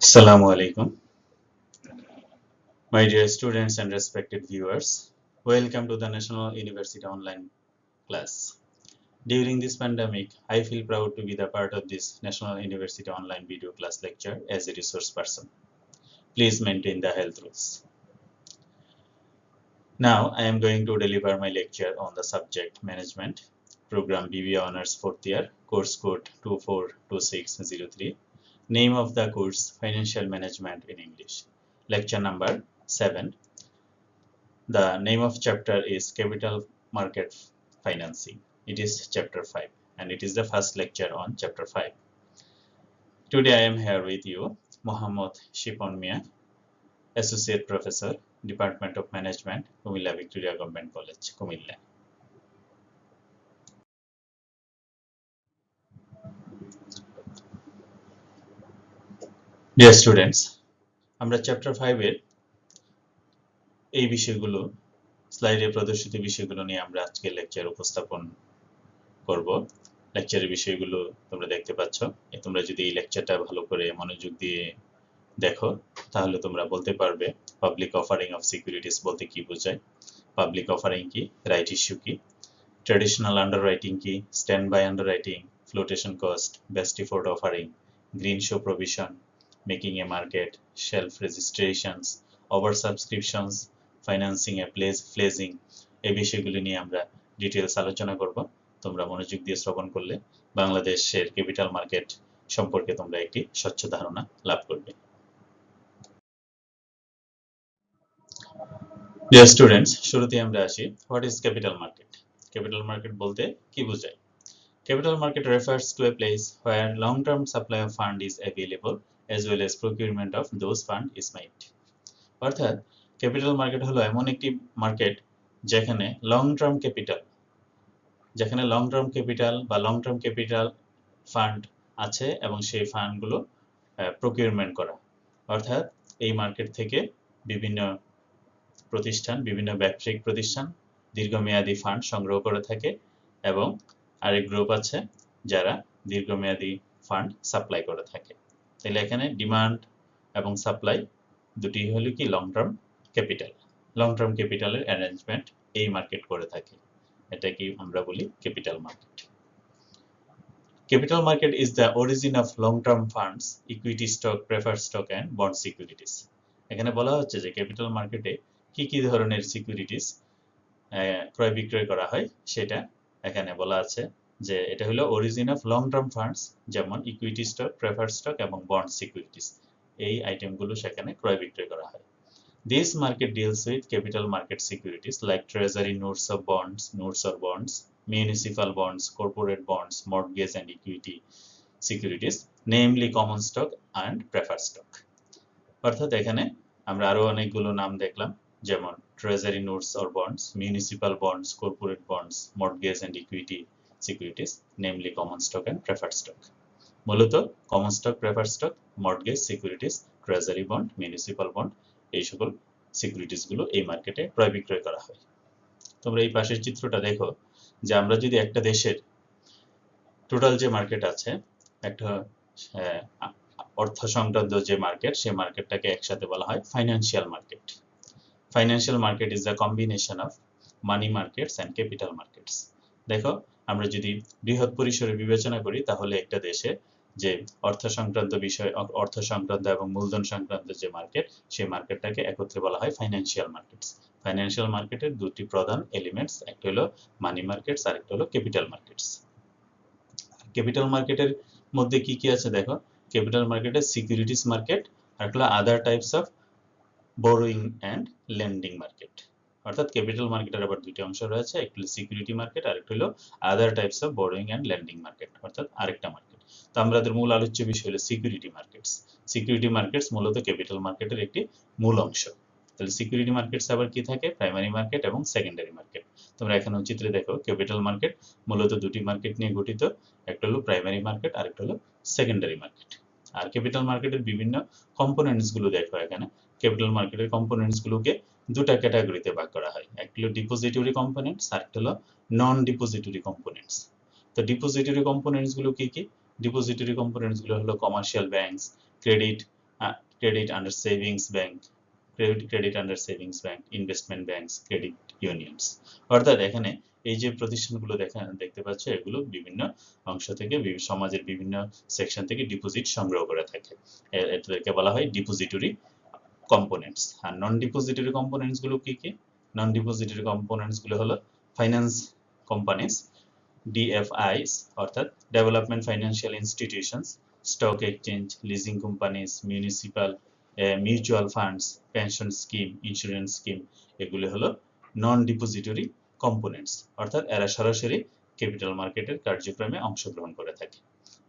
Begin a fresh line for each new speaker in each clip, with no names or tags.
Assalamu alaikum. My dear students and respected viewers, welcome to the National University online class. During this pandemic, I feel proud to be the part of this National University online video class lecture as a resource person. Please maintain the health rules. Now, I am going to deliver my lecture on the subject Management, Program BBA Honors 4th Year, Course Code 242603. Name of the course, Financial Management in English. Lecture number 7. The name of chapter is Capital Market Financing. It is chapter 5 and it is the first lecture on chapter 5. Today I am here with you, Mohammad Shipon Mia, Associate Professor, Department of Management, Kumilla Victoria Government College, Kumilla. Dear students, আমরা chapter 5 এর এই বিষয়গুলো স্লাইডে প্রদর্শিত বিষয়গুলো নিয়ে আমরা আজকে লেকচার উপস্থাপন করব। লেকচারের বিষয়গুলো তোমরা দেখতে পাচ্ছ। তোমরা যদি এই লেকচারটা ভালো করে মনোযোগ দিয়ে দেখো তাহলে তোমরা বলতে পারবে পাবলিক অফারিং অফ সিকিউরিটিজ বলতে কি বোঝায়, পাবলিক অফারিং কি, রাইট ইস্যু কি, ট্র্যাডিশনাল আন্ডাররাইটিং কি, stand by underwriting, flotation cost, best effort offering, green shoe provision, making a market, shelf registrations, over subscriptions, financing a ফ্লেজিং, এই বিষয়গুলি নিয়ে আমরা ডিটেলস আলোচনা করব। তোমরা মনোযোগ দিয়ে শ্রবণ করলে বাংলাদেশের ক্যাপিটাল মার্কেট সম্পর্কে তোমরা একটি স্বচ্ছ ধারণা লাভ করবে। ডিয়ার স্টুডেন্টস, শুরুতে আমরা আসি what is capital market. Capital market বলতে কি বোঝায়? Capital market refers to a place where long-term supply of fund is available as well as procurement of those fund is made. অর্থাৎ ক্যাপিটাল মার্কেট হলো এমন একটি মার্কেট যেখানে long term capital বা long term capital fund আছে এবং সেই ফান্ডগুলো procurement করা। অর্থাৎ এই মার্কেট থেকে বিভিন্ন ব্যবসায়িক প্রতিষ্ঠান দীর্ঘমেয়াদী ফান্ড সংগ্রহ করে থাকে এবং আরেক গ্রুপ আছে যারা দীর্ঘমেয়াদী ফান্ড সাপ্লাই করে থাকে। তাহলে এখানে ডিমান্ড এবং সাপ্লাই দুটি হলো কি লং টার্ম ক্যাপিটালের অ্যারেঞ্জমেন্ট এই মার্কেট করে থাকে। এটা কি আমরা বলি capital market. Capital market is the origin of long-term funds, equity stock, preferred stock and bond securities. এখানে বলা হচ্ছে যে ক্যাপিটাল মার্কেটে কি কি ধরনের সিকিউরিটিজ ক্রয় বিক্রয় করা হয় সেটা এখানে বলা আছে যে এটা হলো origin of long term funds, যেমন ইকুইটি স্টক, প্রেফার্ড স্টক এবং বন্ড সিকিউরিটিজ, এই আইটেমগুলো সেখানে ক্রয় বিক্রয় করা হয়। This market deals with capital market securities like treasury notes or bonds, municipal bonds, corporate bonds, mortgage and equity securities, namely common stock and preferred stock. অর্থাৎ এখানে আমরা আরো অনেকগুলো নাম দেখলাম, যেমন treasury notes or bonds, municipal bonds, corporate bonds, mortgage and equity securities, namely common stock and preferred stock. মূলত common stock, preferred stock, mortgage securities, treasury bond, municipal bond, এই সকল সিকিউরিটিজ গুলো এই মার্কেটে ক্রয় বিক্রয় করা হয়। তোমরা এই পাশের চিত্রটা দেখো যে আমরা যদি একটা দেশের টোটাল যে মার্কেট আছে, একটা অর্থ সংক্রান্ত যে মার্কেট, সেই মার্কেটটাকে একসাথে বলা হয় financial market. Financial market is the combination of money markets and capital markets. দেখো আমরা যদি বৃহৎ পরিসরে বিবেচনা করি তাহলে একটা দেশে যে অর্থ সংক্রান্ত এবং মূলধন সংক্রান্ত যে মার্কেট, সেই মার্কেটটাকে একত্রে বলা হয় ফাইন্যান্সিয়াল মার্কেটস। ফাইন্যান্সিয়াল মার্কেটের দুটি প্রধান এলিমেন্টস, একটা হলো মানি মার্কেটস আর একটা হলো ক্যাপিটাল মার্কেটস। ক্যাপিটাল মার্কেটের মধ্যে কি কি আছে দেখো, ক্যাপিটাল মার্কেটে সিকিউরিটিজ মার্কেট আর হলো other types of borrowing and lending market. অর্থাৎ ক্যাপিটাল মার্কেটের আবার দুটি অংশ রয়েছে, একটা হলো সিকিউরিটি মার্কেট আর একটা হলো other types of borrowing and lending market, অর্থাৎ আরেকটা মার্কেট। তো আমাদের মূল আলোচ্য বিষয় হলো সিকিউরিটি মার্কেটস। সিকিউরিটি মার্কেটস মূলত ক্যাপিটাল মার্কেটের একটি মূল অংশ। তাহলে সিকিউরিটি মার্কেটস আবার কি থাকে, প্রাইমারি মার্কেট এবং সেকেন্ডারি মার্কেট। তোমরা এখানে চিত্রে দেখো ক্যাপিটাল মার্কেট মূলত দুটি মার্কেট নিয়ে গঠিত, একটা হলো প্রাইমারি মার্কেট আর একটা হলো সেকেন্ডারি মার্কেট। আর ক্যাপিটাল মার্কেটের বিভিন্ন কম্পোনেন্টস গুলো দেখো এখানে। ক্যাপিটাল মার্কেটের কম্পোনেন্টস গুলোকে দুটা ক্যাটাগরিতে ভাগ করা হয়, একটা হলো ডিপোজিটরি কম্পোনেন্টস আর একটা হলো নন ডিপোজিটরি কম্পোনেন্টস। তো ডিপোজিটরি কম্পোনেন্টস গুলো কি কি? ডিপোজিটরি কম্পোনেন্টস গুলো হলো commercial banks, credit credit under savings bank, credit under savings bank, investment banks, credit unions. অর্থাৎ এখানে এই যে প্রতিষ্ঠানগুলো দেখতে পাচ্ছ, এগুলো বিভিন্ন অংশ থেকে সমাজের বিভিন্ন সেকশন থেকে ডিপোজিট সংগ্রহ করে থাকে। এটাকে বলা হয় ডিপোজিটরি কম্পোনেন্টস। আর নন ডিপোজিটরি কম্পোনেন্টস গুলো কি কি? নন ডিপোজিটরি কম্পোনেন্টস গুলো হলো ফাইন্যান্স কোম্পানিজ, ডিএফআইস অর্থাৎ development financial institutions, stock exchange, leasing companies, municipal mutual funds, pension scheme, insurance scheme, এগুলো হলো নন ডিপোজিটরি কম্পোনেন্টস। অর্থাৎ এরা সরাসরি ক্যাপিটাল মার্কেটের কার্যক্রমে অংশগ্রহণ করে থাকে।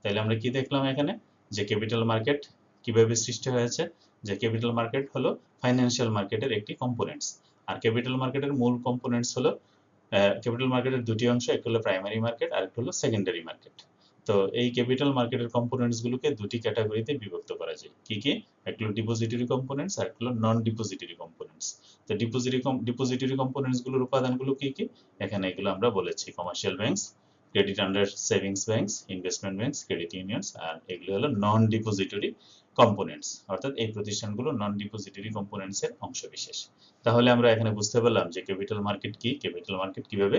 তাহলে আমরা কি দেখলাম এখানে, যে ক্যাপিটাল মার্কেট কিভাবে সৃষ্টি হয়েছে, যে ক্যাপিটাল মার্কেট হলো ফাইন্যান্সিয়াল মার্কেটের একটি কম্পোনেন্টস। আর ক্যাপিটাল মার্কেটের মূল কম্পোনেন্টস হলো, ক্যাপিটাল মার্কেটের দুটি অংশ, একটা হলো প্রাইমারি মার্কেট আর একটা হলো সেকেন্ডারি মার্কেট। তো এই ক্যাপিটাল মার্কেটের কম্পোনেন্টস গুলোকে দুটি ক্যাটাগরিতে বিভক্ত করা যায়। কি কি? একটা হলো ডিপোজিটরি কম্পোনেন্টস আর একটা হলো নন ডিপোজিটরি কম্পোনেন্টস। তো ডিপোজিটরি কম্পোনেন্টস গুলোর উপাদানগুলো কি কি? এখানে এগুলো আমরা বলেছি, commercial banks, credit under savings banks, investment banks, credit unions, আর এগুলো হলো নন ডিপোজিটরি কম্পোনেন্টস। অর্থাৎ এই প্রতিষ্ঠানগুলো নন ডিপোজিটরি কম্পোনেন্টস এর অংশবিশেষ। তাহলে আমরা এখানে বুঝতে পারলাম যে ক্যাপিটাল মার্কেট কি, ক্যাপিটাল মার্কেট কিভাবে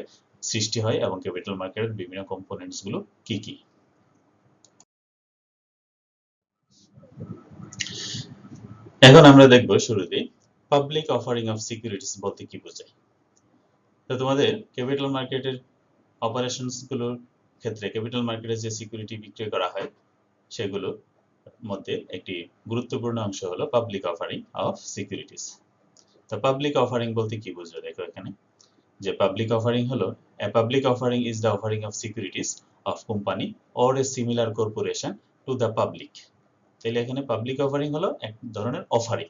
সৃষ্টি হয় এবং ক্যাপিটাল মার্কেটের বিভিন্ন কম্পোনেন্টস গুলো কি কি। এখন আমরা দেখব শুরুতেই পাবলিক অফারিং অফ সিকিউরিটিজ বলতে কি বোঝায়। তো তোমাদের ক্যাপিটাল মার্কেটের অপারেশনস গুলোর ক্ষেত্রে ক্যাপিটাল মার্কেটে যে সিকিউরিটি বিক্রি করা হয় সেগুলোর মধ্যে একটি গুরুত্বপূর্ণ অংশ হলো পাবলিক অফারিং অফ সিকিউরিটিজ। তো পাবলিক অফারিং বলতে কি বোঝো দেখো এখানে, যে পাবলিক অফারিং হলো, a public offering is the offering of securities of company or a similar corporation to the public। তাহলে এখানে পাবলিক অফারিং হলো এক ধরনের অফারিং।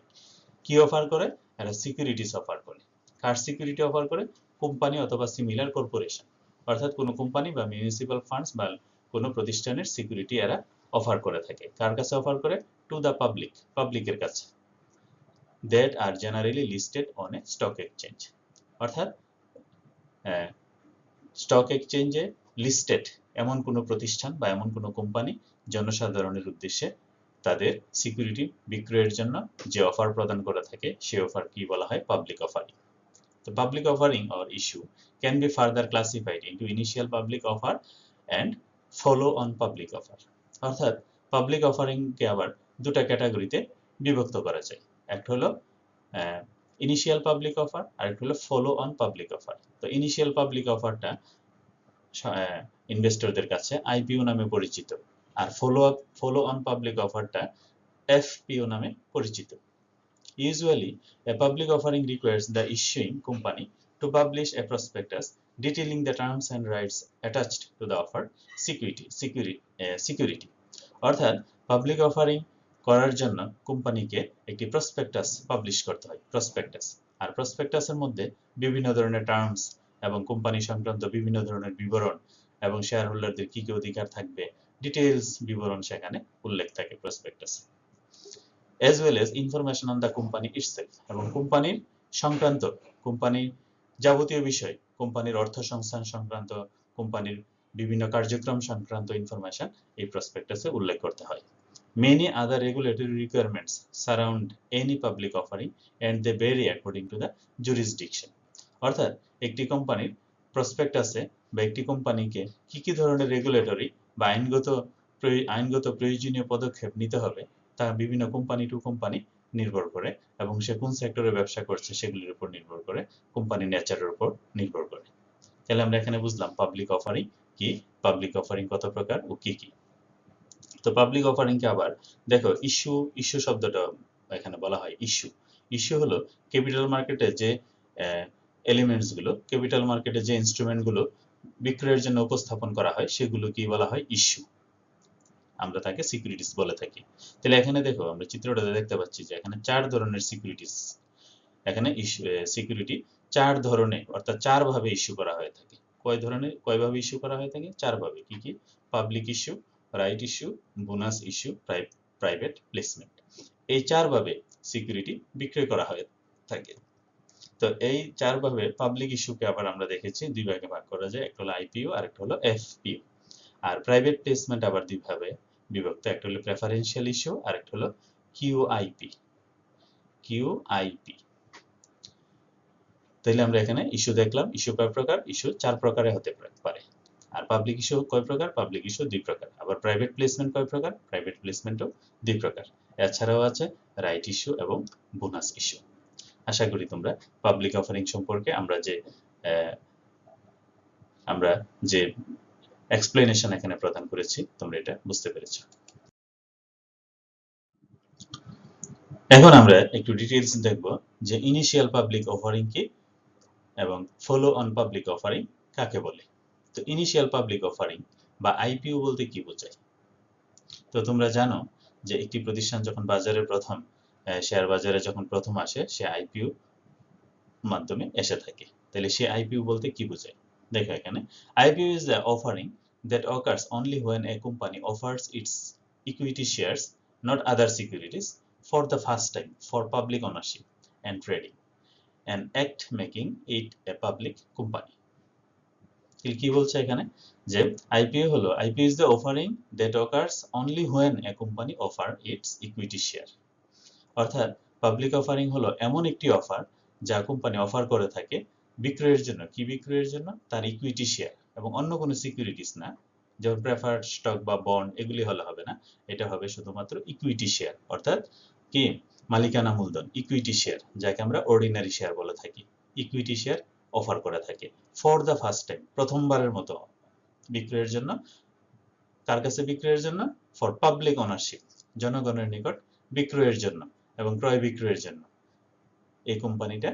কি অফার করে? এরা সিকিউরিটিস অফার করে। কার সিকিউরিটি অফার করে? কোম্পানি অথবা সিমিলার কর্পোরেশন, অর্থাৎ কোনো কোম্পানি বা মিউনিসিপাল ফান্ডস বা কোনো প্রতিষ্ঠানের সিকিউরিটি এরা অফার করে থাকে। কার কাছে অফার করে? টু দ্য পাবলিক, পাবলিকের কাছে। That are generally listed on a stock exchange. অর্থাৎ স্টক এক্সচেঞ্জে লিস্টেড এমন কোনো প্রতিষ্ঠান বা এমন কোনো কোম্পানি জনসাধারণের উদ্দেশ্যে তাদের সিকিউরিটি বিক্রয়ের জন্য যে অফার প্রদান করে থাকে, সে অফার কি বলা হয়? Public offering. তো public offering or issue can be further classified into initial public offer and follow on public offer. অর্থাৎ পাবলিক অফারিংকে আবার দুটা ক্যাটাগরিতে বিভক্ত করা যায়। একটা হলো ইনিশিয়াল পাবলিক অফার আর একটা হলো ফলো অন পাবলিক অফার। তো ইনিশিয়াল পাবলিক অফারটা ইনভেস্টরদের কাছে আইপিও নামে পরিচিত, আর ফলো অন পাবলিক অফারটা এফপিও নামে পরিচিত। Usually, a public offering requires the issuing company to publish a prospectus detailing the terms and rights attached to the offered security। অর্থাৎ পাবলিক অফারিং করার জন্য কোম্পানিকে একটি প্রসপেক্টাস পাবলিশ করতে হয়, প্রসপেক্টাস। আর প্রসপেক্টাসের মধ্যে বিভিন্ন ধরনের টার্মস এবং কোম্পানি সংক্রান্ত বিভিন্ন ধরনের বিবরণ এবং শেয়ার হোল্ডারদের কি কি অধিকার থাকবে, ডিটেইলস বিবরণ সেখানে উল্লেখ থাকে প্রসপেক্টাসে। as well as information on the company itself, এবং কোম্পানির সংক্রান্ত, কোম্পানির যাবতীয় বিষয়, কোম্পানির অর্থ সংস্থান সংক্রান্ত, কোম্পানির বিভিন্ন কার্যক্রম সংক্রান্ত ইনফরমেশন এই প্রসপেক্টাসে উল্লেখ করতে হয়। Many other regulatory requirements surround any public offering and they vary according to the jurisdiction। অর্থাৎ একটি কোম্পানির প্রসপেক্টাসে বা একটি কোম্পানিকে কি কি ধরনের রেগুলেটরি বা আইনগত প্রয়োজনীয় পদক্ষেপ নিতে হবে তা বিভিন্ন কোম্পানি টু কোম্পানি নির্ভর করে, এবং সে কোন সেক্টরে ব্যবসা করছে সেগুলির উপর নির্ভর করে, কোম্পানি নেচারের উপর নির্ভর করে। তাহলে আমরা এখানে বুঝলাম পাবলিক অফারিং কি, পাবলিক অফারিং কত প্রকার ও কি কি। তো পাবলিক অফারিং কে আবার দেখো, ইস্যু শব্দটা এখানে বলা হয় ইস্যু। ইস্যু হলো ক্যাপিটাল মার্কেটে যে এলিমেন্টস গুলো, ক্যাপিটাল মার্কেটে যে ইনস্ট্রুমেন্ট গুলো বিক্রয়ের জন্য উপস্থাপন করা হয় সেগুলো কি বলা হয়? ইস্যু। আমরা তাকে সিকিউরিটিস বলে থাকি। তাহলে এখানে দেখো, আমরা চিত্রটাতে দেখতে পাচ্ছি যে এখানে চার ধরনের সিকিউরিটিস, এখানে সিকিউরিটি চার ধরনের অর্থাৎ চার ভাবে ইস্যু করা হয়ে থাকে। কয়ভাবে ইস্যু করা হয়ে থাকে? চার ভাবে। কি কি? Public issue, right issue, bonus issue, private placement. এই চার ভাবে সিকিউরিটি বিক্রয় করা হয়ে থাকে। তো এই চার ভাবে পাবলিক ইস্যুকে আবার আমরা দেখেছি দুই ভাগে ভাগ করা যায়, একটা হলো আইপিও আর একটা হলো এফপিও। আর প্রাইভেট প্লেসমেন্ট আবার দুই ভাবে বিভক্ত, একটা হলো প্রেফারেন্সিয়াল ইস্যু আর একটা হলো কিউআইপি। কিউআইপি। তাহলে আমরা এখানে ইস্যু দেখলাম, ইস্যু কয় প্রকার? ইস্যু 4 প্রকারে হতে পারে। আর পাবলিক ইস্যু কয় প্রকার? পাবলিক ইস্যু 2 প্রকার। আবার প্রাইভেট প্লেসমেন্ট কয় প্রকার? প্রাইভেট প্লেসমেন্টও 2 প্রকার। এছাড়াও আছে রাইট ইস্যু এবং বোনাস ইস্যু। আশা করি তোমরা পাবলিক অফারিং সম্পর্কে আমরা যে এক্সপ্লেনেশন এখানে প্রদান করেছি তোমরা এটা বুঝতে পেরেছো। এখন আমরা একটু ডিটেইলস দেখব যে ইনিশিয়াল পাবলিক অফারিং কি এবং ফলো অন পাবলিক অফারিং কাকে বলে। তো ইনিশিয়াল পাবলিক অফারিং বা আইপিও বলতে কি বোঝায়? তো তোমরা জানো যে একটি প্রতিষ্ঠান যখন বাজারে প্রথম শেয়ার বাজারে যখন প্রথম আসে সে আইপিও মাধ্যমে এসে থাকে। তাহলে সে আইপিও বলতে কি বোঝায়? দেখো এখানে IPO is the offering that occurs only when a company offers its equity shares, not other securities, for the first time for public ownership and trading, an act making it a public company. কি বলছে এখানে যে IPO হলো IPO is the offering that occurs only when a company offer its equity share. অর্থাৎ public offering হলো এমন একটি offer যা কোম্পানি অফার করে থাকে বিক্রয়ের জন্য। কি বিক্রয়ের জন্য? তার ইকুইটি শেয়ার এবং অন্য কোনো সিকিউরিটিস না, যেমন প্রেফার্ড স্টক বা বন্ড এগুলি হলে হবে না। এটা হবে শুধুমাত্র ইকুইটি শেয়ার, অর্থাৎ কি মালিকানা মূলধন, ইকুইটি শেয়ার, যাকে আমরা অর্ডিনারি শেয়ার বলে থাকি। ইকুইটি শেয়ার অফার করে থাকে ফর দ্য ফার্স্ট টাইম, প্রথমবারের মতো বিক্রয়ের জন্য। কার কাছে বিক্রয়ের জন্য? ফর পাবলিক ওনারশিপ, জনগণের নিকট বিক্রয়ের জন্য এবং ক্রয় বিক্রয়ের জন্য। এই কোম্পানিটা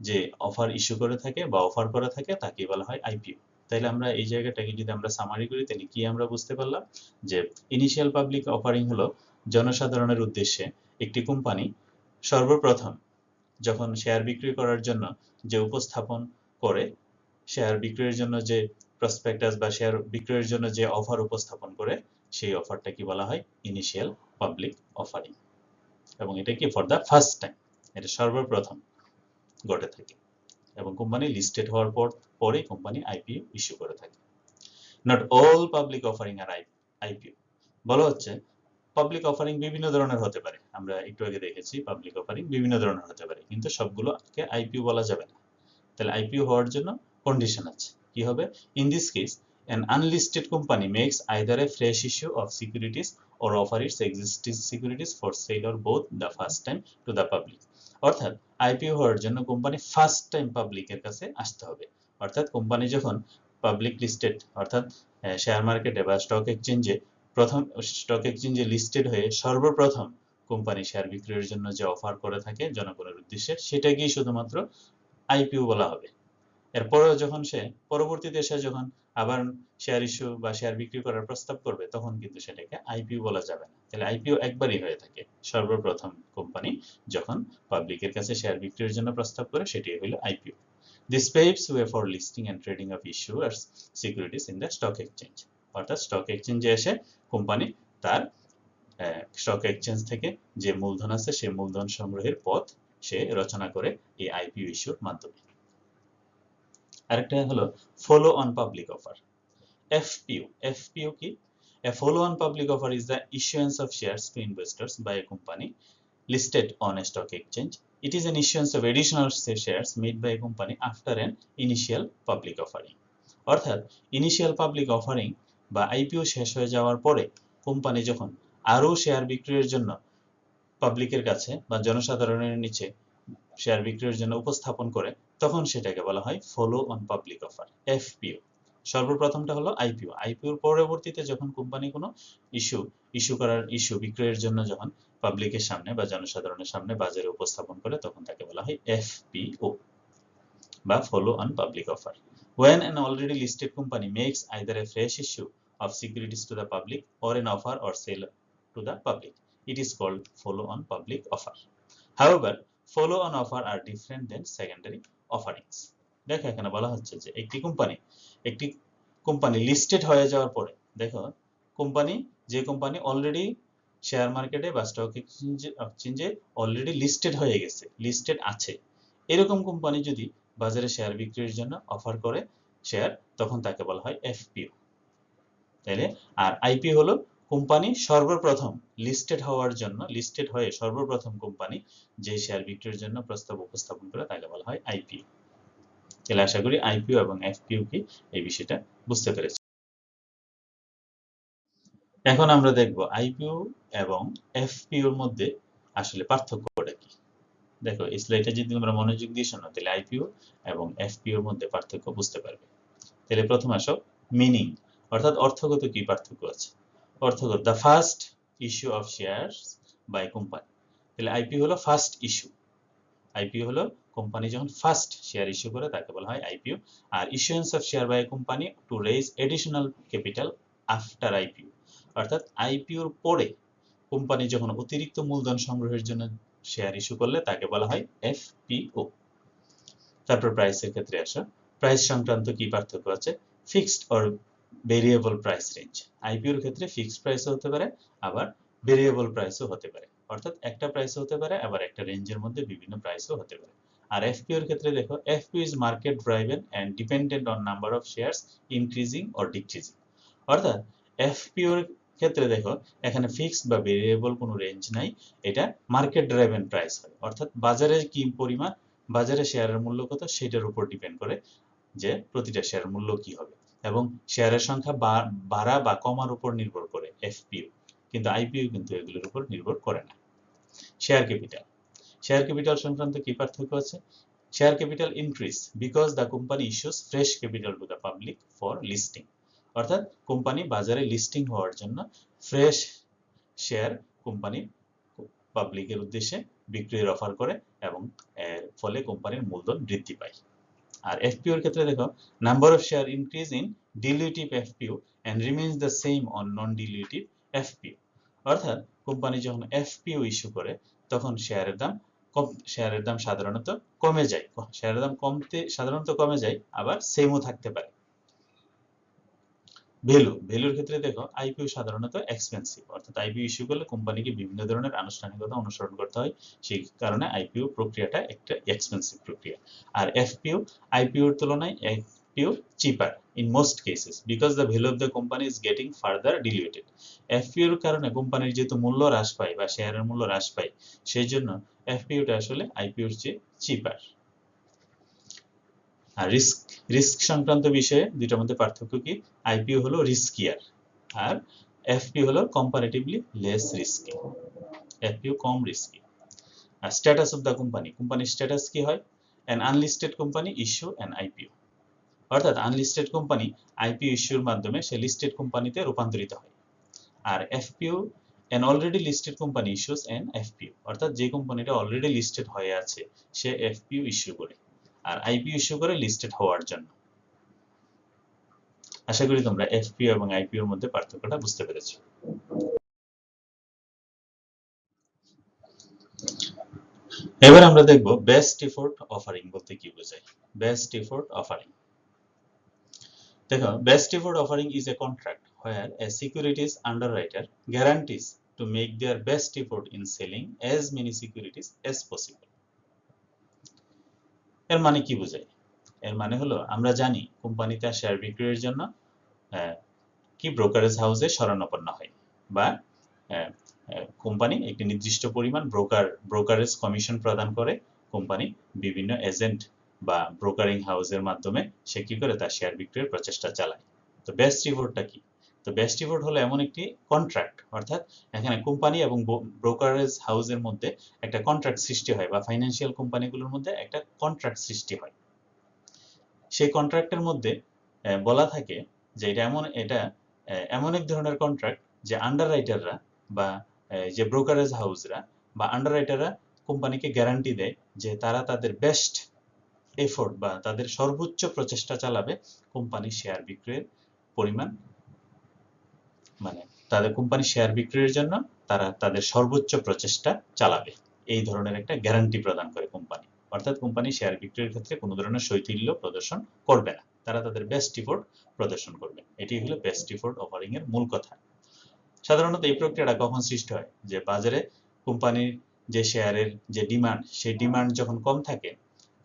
যে অফার ইস্যু করে থাকে বা অফার করে থাকে তাকে বলা হয় আইপিও। তাইলে আমরা এই জায়গাটাকে যদি আমরা সামারি করি তাহলে কি আমরা বুঝতে পারলাম যে ইনিশিয়াল পাবলিক অফারিং হলো জনসাধারণের উদ্দেশ্যে একটি কোম্পানি সর্বপ্রথম যখন শেয়ার বিক্রি করার জন্য যে উপস্থাপন করে, শেয়ার বিক্রয়ের জন্য যে প্রসপেক্টাস বা শেয়ার বিক্রয়ের জন্য যে অফার উপস্থাপন করে, সেই অফারটা কি বলা হয়? Initial public offering. এবং এটা কি ফর দ্য ফার্স্ট টাইম, এটা সর্বপ্রথম ঘটে থাকে এবং কোম্পানি লিস্টেড হওয়ার পরে কোম্পানি আইপিও ইস্যু করে থাকে। Not all public offering are IPO. বলা হচ্ছে পাবলিক অফারিং বিভিন্ন ধরনের হতে পারে, আমরা একটু আগে দেখেছি পাবলিক অফারিং বিভিন্ন ধরনের হতে পারে, কিন্তু সবগুলোকে আইপিও বলা যাবে না। তাহলে আইপিও হওয়ার জন্য কন্ডিশন আছে। কি হবে? In this case an unlisted company makes either a fresh issue of securities or offer its existing securities for sale or both the first time to the public. অর্থাৎ আইপিও হওয়ার জন্য company first time পাবলিকের কাছে আসতে হবে। অর্থাৎ company যখন public listed অর্থাৎ শেয়ার মার্কেটে বা স্টক এক্সচেঞ্জে লিস্টেড হয়ে সর্বপ্রথম কোম্পানি শেয়ার বিক্রয়ের জন্য যে অফার করে থাকে জনগণের উদ্দেশ্যে, সেটাকেই শুধুমাত্র আইপিও বলা হবে। এরপরেও যখন সে পরবর্তীতে যখন আবার শেয়ার ইস্যু বা শেয়ার বিক্রি করার প্রস্তাব করবে তখন কিন্তু সেটাকে আইপিও বলা যাবে না। তাহলে আইপিও একবারই হয়ে থাকে, সর্বপ্রথম কোম্পানি যখন পাবলিকের কাছে শেয়ার বিক্রির জন্য প্রস্তাব করে, সেটাই হলো IPO. This paves way for listing and trading of issuers securities in the stock exchange. অর্থাৎ স্টক এক্সচেঞ্জে এসে কোম্পানি তার স্টক এক্সচেঞ্জ থেকে যে মূলধন আছে সেই মূলধন সংগ্রহের পথ সে রচনা করে এই আইপিও ইস্যুর মাধ্যমে। আরেকটা হলো follow on public offer, FPO. FPO কি? A follow-on public offer is the issuance of shares to investors by a company listed on a stock exchange. It is an issuance of additional shares made by a company after an initial public offering. অর্থাৎ initial public offering বা IPO শেষ হয়ে যাওয়ার পরে company যখন আরও share বিক্রয়ের জন্য পাবলিকের কাছে বা জনসাধারণের নিচে শেয়ার বিক্রয়ের জন্য উপস্থাপন করে, তখন সেটাকে বলা হয় follow on public offer, FPO. সর্বপ্রথমটা হলো আইপিও। আইপিওর পরবর্তীতে যখন কোম্পানি কোনো ইস্যু বিক্রয়ের জন্য যখন পাবলিকের সামনে বা জনসাধারণের সামনে বাজারে উপস্থাপন করে, তখন তাকে বলা হয় এফপিও বা follow on public offer. When an already listed company makes either a fresh issue of securities to the public or an offer or sale to the public, it is called follow on public offer. However, follow on offer are different than secondary offerings. দেখো এখানে বলা হচ্ছে যে একটি company listed হয়ে যাওয়ার পরে, দেখো যে কোম্পানি অলরেডি শেয়ার মার্কেটে বা স্টক এক্সচেঞ্জে অলরেডি লিস্টেড হয়ে গেছে, লিস্টেড আছে, এরকম কোম্পানি যদি বাজারে শেয়ার বিক্রির জন্য অফার করে শেয়ার, তখন তাকে বলা হয় এফপিও। তাইলে আর আইপিও হলো কোম্পানি সর্বপ্রথম লিস্টেড হওয়ার জন্য, লিস্টেড হয়ে সর্বপ্রথম কোম্পানি যে শেয়ার বিক্রির জন্য প্রস্তাব উপস্থাপন করে তাকে বলা হয় আইপিও। তাহলে আশা করি আইপিও এবং এফপিও কি এই বিষয়টা বুঝতে পেরেছি। এখন আমরা দেখব আইপিও এবং এফপিওর মধ্যে আসলে পার্থক্যটা কি। দেখো এই স্লাইডটা যদি তোমরা মনোযোগ দিয়ে শোনো তাহলে আইপিও এবং এফপিওর মধ্যে পার্থক্য বুঝতে পারবে। তাহলে প্রথমে আসো মিনিং, অর্থাৎ অর্থগত কি পার্থক্য আছে। অর্থগত, the first issue of shares by company. তাহলে আইপিও হলো ফার্স্ট ইস্যু। আইপিও হলো কোম্পানি যখন ফার্স্ট শেয়ার ইস্যু করে তাকে বলা হয় আইপিও। আর issuance of share by company to raise additional capital after IPO, অর্থাৎ আইপিওর পরে কোম্পানি যখন অতিরিক্ত মূলধন সংগ্রহের জন্য শেয়ার ইস্যু করলে তাকে বলা হয় এফপিও। তারপর প্রাইসের ক্ষেত্রে আসা, প্রাইস সংক্রান্ত কি পার্থক্য আছে। Fixed or variable price range. আইপিওর ক্ষেত্রে ফিক্সড প্রাইসও হতে পারে, আবার ভেরিয়েবল প্রাইসও হতে পারে, অর্থাৎ একটা প্রাইসও হতে পারে, আবার একটা রেঞ্জের মধ্যে বিভিন্ন প্রাইসও হতে পারে। আর এফপিওর ক্ষেত্রে দেখো, FPO is market driven and dependent on number of shares increasing or decreasing. অর্থাৎ এফপিওর ক্ষেত্রে দেখো এখানে ফিক্সড বা ভেরিয়েবল কোনো রেঞ্জ নাই, এটা মার্কেট ড্রাইভেন প্রাইস হয়, অর্থাৎ বাজারে কি পরিমাণ, বাজারে শেয়ারের মূল্য কত সেটার উপর ডিপেন্ড করে যে প্রতিটা শেয়ারের মূল্য কি হবে, এবং শেয়ারের সংখ্যা বাড়া বা কমার উপর নির্ভর করে এফপিও, কিন্তু আইপিও কিন্তু এগুলোর উপর নির্ভর করে না। শেয়ার ক্যাপিটাল, শেয়ার ক্যাপিটাল সংক্রান্ত কি পার্থক্য আছে। Share capital increase because the company issues fresh capital to the public for listing, অর্থাৎ কোম্পানি বাজারে লিস্টিং হওয়ার জন্য ফ্রেশ শেয়ার কোম্পানি পাবলিকের উদ্দেশ্যে বিক্রির অফার করে, এবং এর ফলে কোম্পানির মূলধন বৃদ্ধি পায়। আর এফপিওর ক্ষেত্রে দেখো, number of share increase in dilutive FPO and remains the same on non dilutive FPO, অর্থাৎ কোম্পানি যখন এফপিও ইস্যু করে তখন শেয়ারের দাম সাধারণত কমে যায়, শেয়ারের দাম সাধারণত কমে যায়, আবার সেমও থাকতে পারে। ভ্যালুর ক্ষেত্রে দেখো আইপিও সাধারণত এক্সপেন্সিভ, অর্থাৎ আইপিও ইস্যু করলে কোম্পানিকে বিভিন্ন ধরনের আনুষ্ঠানিকতা অনুসরণ করতে হয়, সেই কারণে আইপিও প্রক্রিয়াটা একটা এক্সপেন্সিভ প্রক্রিয়া। আর এফপিও আইপিওর তুলনায় FPO cheaper in most cases because the value of the company is getting further diluted. এফপিওর কারণে কোম্পানির যেহেতু মূল্য হ্রাস পায় বা শেয়ারের মূল্য হ্রাস পায়, সেই জন্য এফপিওটা আসলে আইপিওর চেয়ে চিপার। আর রিস্ক সংক্রান্ত বিষয়ে দুইটার মধ্যে পার্থক্য কি। আইপিও হলো রিস্কিয়ার, আর এফপিও হলো কম্পারেটিভলি লেস রিস্কি, এফপিও কম রিস্কি। আর স্ট্যাটাস অফ দ্য কোম্পানি, কোম্পানির স্ট্যাটাস কি হয়। An unlisted company issue an IPO, অর্থাৎ আনলিস্টেড কোম্পানি আইপিও ইস্যুর মাধ্যমে সে লিস্টেড কোম্পানিতে রূপান্তরিত হয়। আর FPO an already listed company issues an FPO, অর্থাৎ যে কোম্পানিটা অলরেডি লিস্টেড হয়ে আছে সে এফপিও ইস্যু করে, আর আইপিও ইস্যু করে লিস্টেড হওয়ার জন্য। আশা করি তোমরা এফপিও এবং আইপিওর মধ্যে পার্থক্যটা বুঝতে পেরেছো। এবার আমরা দেখব বেস্ট এফোর্ট অফারিং বলতে কি বোঝায়। বেস্ট এফোর্ট অফারিং, দেখো best effort offering is a contract where a securities underwriter guarantees to make their best effort in selling as many securities as possible। এর মানে কি বোঝায়। এর মানে হলো আমরা জানি কোম্পানি তার শেয়ার বিক্রয়ের জন্য কি ব্রোকারেজ হাউসে শরণাপন্ন হয়, বা কোম্পানি একটি নির্দিষ্ট পরিমাণ ব্রোকারেজ কমিশন প্রদান করে, কোম্পানি বিভিন্ন এজেন্ট বা ব্রোকারিং হাউসের মাধ্যমে সে কি করে তার শেয়ার বিক্রয়ের প্রচেষ্টা চালায়। তো বেস্ট রিপোর্টটা কি। তো বেস্ট রিপোর্ট হলো এমন একটি কন্ট্রাক্ট, অর্থাৎ এখানে কোম্পানি এবং ব্রোকারেজ হাউসের মধ্যে একটা কন্ট্রাক্ট সৃষ্টি হয়, বা ফাইন্যান্সিয়াল কোম্পানিগুলোর মধ্যে একটা কন্ট্রাক্ট সৃষ্টি হয়। সেই কন্ট্রাক্টের মধ্যে বলা থাকে যে এটা এমন এক ধরনের কন্ট্রাক্ট যে আন্ডাররাইটাররা বা যে ব্রোকারেজ হাউসরা বা আন্ডাররাইটাররা কোম্পানিকে গ্যারান্টি দেয় যে তারা তাদের বেস্ট এফোর্ট বা তাদের সর্বোচ্চ প্রচেষ্টা চালাবে কোম্পানির শেয়ার বিক্রয়ের পরিমাণ, মানে তাদের কোম্পানি শেয়ার বিক্রয়ের জন্য তারা তাদের সর্বোচ্চ প্রচেষ্টা চালাবে, এই ধরনের একটা গ্যারান্টি প্রদান করে কোম্পানি। অর্থাৎ কোম্পানি শেয়ার বিক্রয়ের ক্ষেত্রে কোনো ধরনের শৈথিল্য প্রদর্শন করবে না, তারা তাদের বেস্ট এফোর্ট প্রদর্শন করবে। এটি হলো বেস্ট এফোর্ট অফারিং এর মূল কথা। সাধারণত এই প্রক্রিয়াটা কখন সৃষ্টি হয়, যে বাজারে কোম্পানির যে শেয়ারের যে ডিমান্ড, সেই ডিমান্ড যখন কম থাকে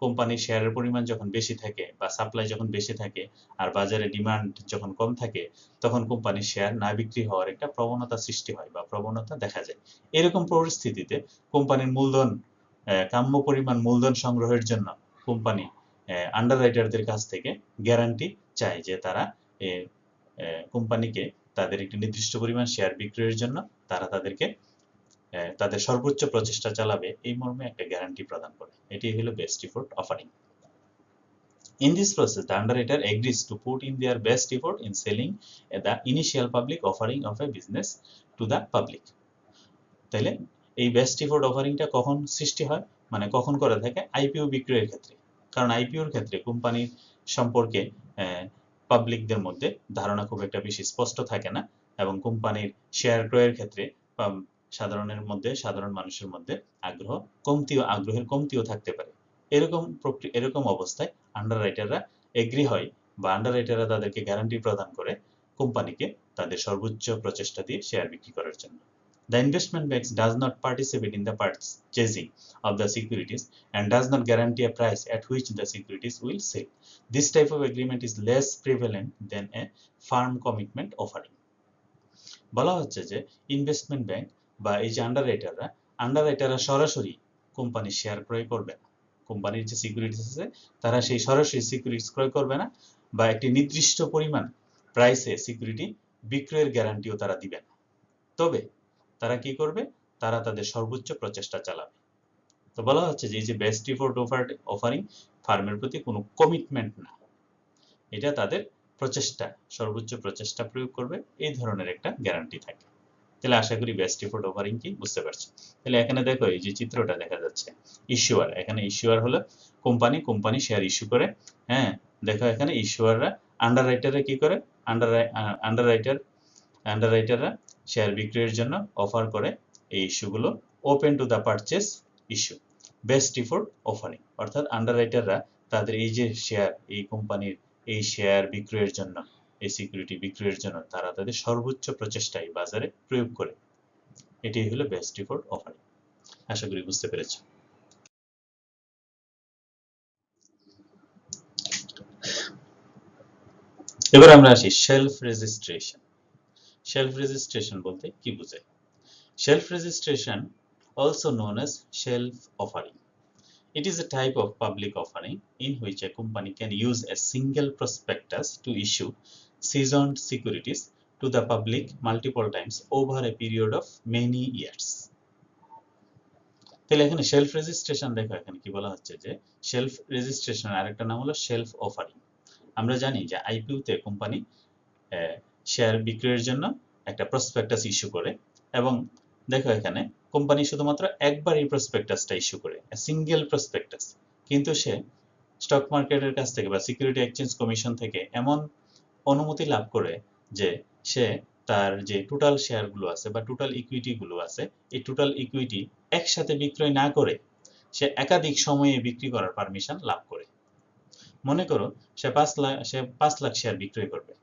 কোম্পানির শেয়ারের পরিমাণ যখন বেশি থাকে বা সাপ্লাই যখন বেশি থাকে আর বাজারে ডিমান্ড যখন কম থাকে, তখন কোম্পানির শেয়ার না বিক্রি হওয়ার একটা প্রবণতা সৃষ্টি হয় বা প্রবণতা দেখা যায়। এরকম পরিস্থিতিতে কোম্পানির মূলধন, কাম্য পরিমাণ মূলধন সংগ্রহের জন্য কোম্পানি আন্ডাররাইটারদের কাছ থেকে গ্যারান্টি চায় যে তারা কোম্পানিকে তাদের একটি নির্দিষ্ট পরিমাণ শেয়ার বিক্রয়ের জন্য তারা তাদেরকে তাদের সর্বোচ্চ প্রচেষ্টা চালাবে এই মর্মে একটা গ্যারান্টি প্রদান করে। এটি হলো best effort offering. In this process, the underwriter agrees to put in their best effort in selling the initial public offering of a business to the public. তাইলে এই বেস্ট এফোর্ট অফারিংটা কখন সৃষ্টি হয়, মানে কখন করে থাকে? আইপিও বিক্রয়ের ক্ষেত্রে। কারণ আইপিওর ক্ষেত্রে কোম্পানির সম্পর্কে পাবলিকদের মধ্যে ধারণা খুব একটা বেশি স্পষ্ট থাকে না এবং কোম্পানির শেয়ার ক্রয়ের ক্ষেত্রে সাধারণ মানুষের মধ্যে আগ্রহের কমতিও থাকতে পারে। এরকম অবস্থায় আন্ডাররাইটাররা এগ্রি হয় বা আন্ডাররাইটাররা তাদেরকে গ্যারান্টি প্রদান করে কোম্পানিকে তাদের সর্বোচ্চ প্রচেষ্টা দিয়ে শেয়ার বিক্রি করার জন্য। The investment bank does not participate in the purchasing of the securities and does not guarantee a price at which the securities will sell. This type of agreement is less prevalent than a firm commitment offering. বলা হচ্ছে যে investment bank বা এই যে আন্ডাররাইটাররা সরাসরি কোম্পানির share ক্রয় করবে না। কোম্পানির যে সিকিউরিটিস আছে তারা সেই সরাসরি সিকিউরিটিস ক্রয় করবে না বা একটি নির্দিষ্ট পরিমাণ প্রাইসে সিকিউরিটি বিক্রয়ের গ্যারান্টিও তারা দিবে না। তবে তারা কি করবে? তারা তাদের সর্বোচ্চ প্রচেষ্টা চালাবে। তো বলা হচ্ছে যে এই যে বেস্ট এফোর্ট অফারিং ফার্মের প্রতি কোনো কমিটমেন্ট না, এটা তাদের সর্বোচ্চ প্রচেষ্টা প্রয়োগ করবে এই ধরনের একটা গ্যারান্টি থাকে। তাহলে আশা করি বেস্ট এফোর্ট অফারিং কি বুঝতে পারছি। তাহলে এখানে দেখো এই যে চিত্রটা দেখা যাচ্ছে, ইস্যুয়ার, এখানে ইস্যুয়ার হলো কোম্পানি শেয়ার ইস্যু করে। হ্যাঁ, দেখো এখানে ইস্যুয়াররা আন্ডাররাইটাররা কি করে? আন্ডাররাইটাররা শেয়ার বিক্রয়ের জন্য অফার করে এই ইস্যুগুলো open to the purchase issue. Best effort offering অর্থাৎ আন্ডাররাইটাররা তাদের এই যে শেয়ার, এই কোম্পানির এই শেয়ার বিক্রয়ের জন্য, এই সিকিউরিটি বিক্রয়ের জন্য তারা তাদের সর্বোচ্চ প্রচেষ্টাই বাজারে প্রয়োগ করে। এটাই হলো বেস্ট এফোর্ট অফারিং। আশা করি বুঝতে পেরেছ। এবার আমরা আসি সেলফ রেজিস্ট্রেশন। সেলফ রেজিস্ট্রেশন বলতে কি বোঝায়? Self registration, also known as shelf offering. It is a type of public offering in which a company can use a single prospectus to issue seasoned securities to the public multiple times over a period of many years. তাহলে এখানে shelf registration দেখো, এখানে কি বলা হচ্ছে যে shelf registration আরেকটা নাম হলো শেলফ অফারিং। আমরা জানি যে আইপিওতে কোম্পানি শেয়ার বিক্রয়ের জন্য একটা প্রসপেক্টাস ইস্যু করে এবং দেখো এখানে কোম্পানি শুধুমাত্র একবার এই প্রসপেক্টাসটা ইস্যু করে, সিঙ্গেল প্রসপেক্টাস, কিন্তু সে স্টক মার্কেটের কাছ থেকে বা সিকিউরিটি এক্সচেঞ্জ কমিশন থেকে এমন অনুমতি লাভ করে যে সে তার যে টোটাল শেয়ারগুলো আছে বা টোটাল ইকুইটিগুলো আছে, এই টোটাল ইকুইটি একসাথে বিক্রয় না করে সে একাধিক সময়ে বিক্রি করার পারমিশন লাভ করে। মনে করো সে 5 লাখ শেয়ার বিক্রয় করবে।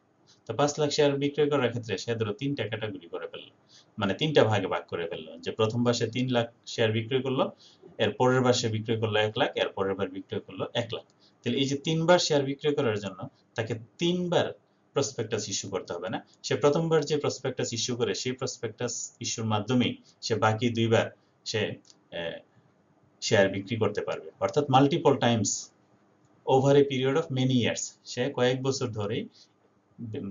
তো 5 লাখ শেয়ার বিক্রয় করার ক্ষেত্রে সে ধরো 3টা ক্যাটাগরি করে ফেললো, মানে 3টা ভাগে ভাগ করে ফেললো। যে প্রথমবার সে 3 লাখ শেয়ার বিক্রয় করলো, এর পরের বার সে বিক্রয় করলো 1 লাখ, এর পরের বার বিক্রয় করলো 1 লাখ। তাহলে এই যে 3বার শেয়ার বিক্রয় করার জন্য তাকে 3বার প্রসপেক্টাস ইস্যু করতে হবে না। সে প্রথমবার যে প্রসপেক্টাস ইস্যু করে সেই প্রসপেক্টাস ইস্যুর মাধ্যমেই সে বাকি 2বার সে শেয়ার বিক্রি করতে পারবে। অর্থাৎ multiple times over a period of many years, সে কয়েক বছর ধরেই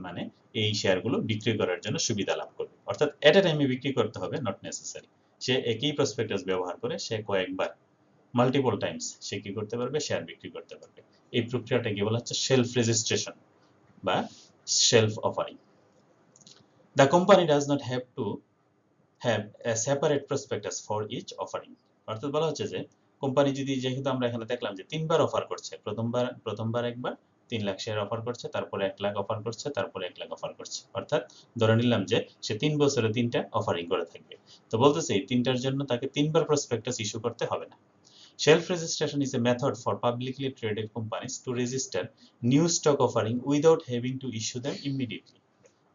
মানে এই শেয়ারগুলো বিক্রি করার জন্য সুবিধা লাভ করবে। অর্থাৎ এট এ টাইমে বিক্রি করতে হবে নট নেসেসারি। সে একই প্রসপেক্টাস ব্যবহার করে সে কয়েকবার মাল্টিপল টাইমস সে কি করতে পারবে? শেয়ার বিক্রি করতে পারবে। এই প্রক্রিয়াটাকে বলা হচ্ছে সেলফ রেজিস্ট্রেশন বা self offering. The company does not have to have a separate prospectus for each offering. অর্থাৎ বলা হচ্ছে যে কোম্পানি যদি, যেহেতু আমরা এখানে দেখলাম যে 3বার অফার করছে, প্রথমবার একবার 3 লাখ শেয়ার অফার করছে, তারপরে 1 লাখ অফার করছে, তারপরে 1 লাখ অফার করছে, অর্থাৎ ধরে নিলাম যে সে 3 বছরে 3টা অফারিং করে থাকবে। তো বলতেছে এই 3টার জন্য তাকে 3বার প্রসপেক্টাস ইস্যু করতে হবে না। Shelf registration is a method for publicly traded companies to register new stock offering without having to issue them immediately.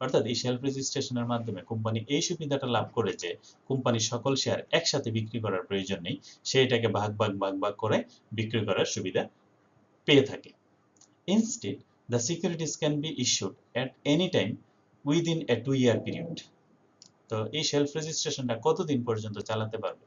অর্থাৎ এই শেলফ রেজিস্ট্রেশনের মাধ্যমে কোম্পানি এই সুবিধাটা লাভ করে যে কোম্পানির সকল শেয়ার একসাথে বিক্রি করার প্রয়োজন নেই, সে এটাকে ভাগ ভাগ ভাগ ভাগ করে বিক্রি করার সুবিধা পেয়ে থাকে। Instead, the securities can be issued at any time within a 2-year period. তো এই শেলফ রেজিস্ট্রেশনটা কতদিন পর্যন্ত চালাতে পারবে?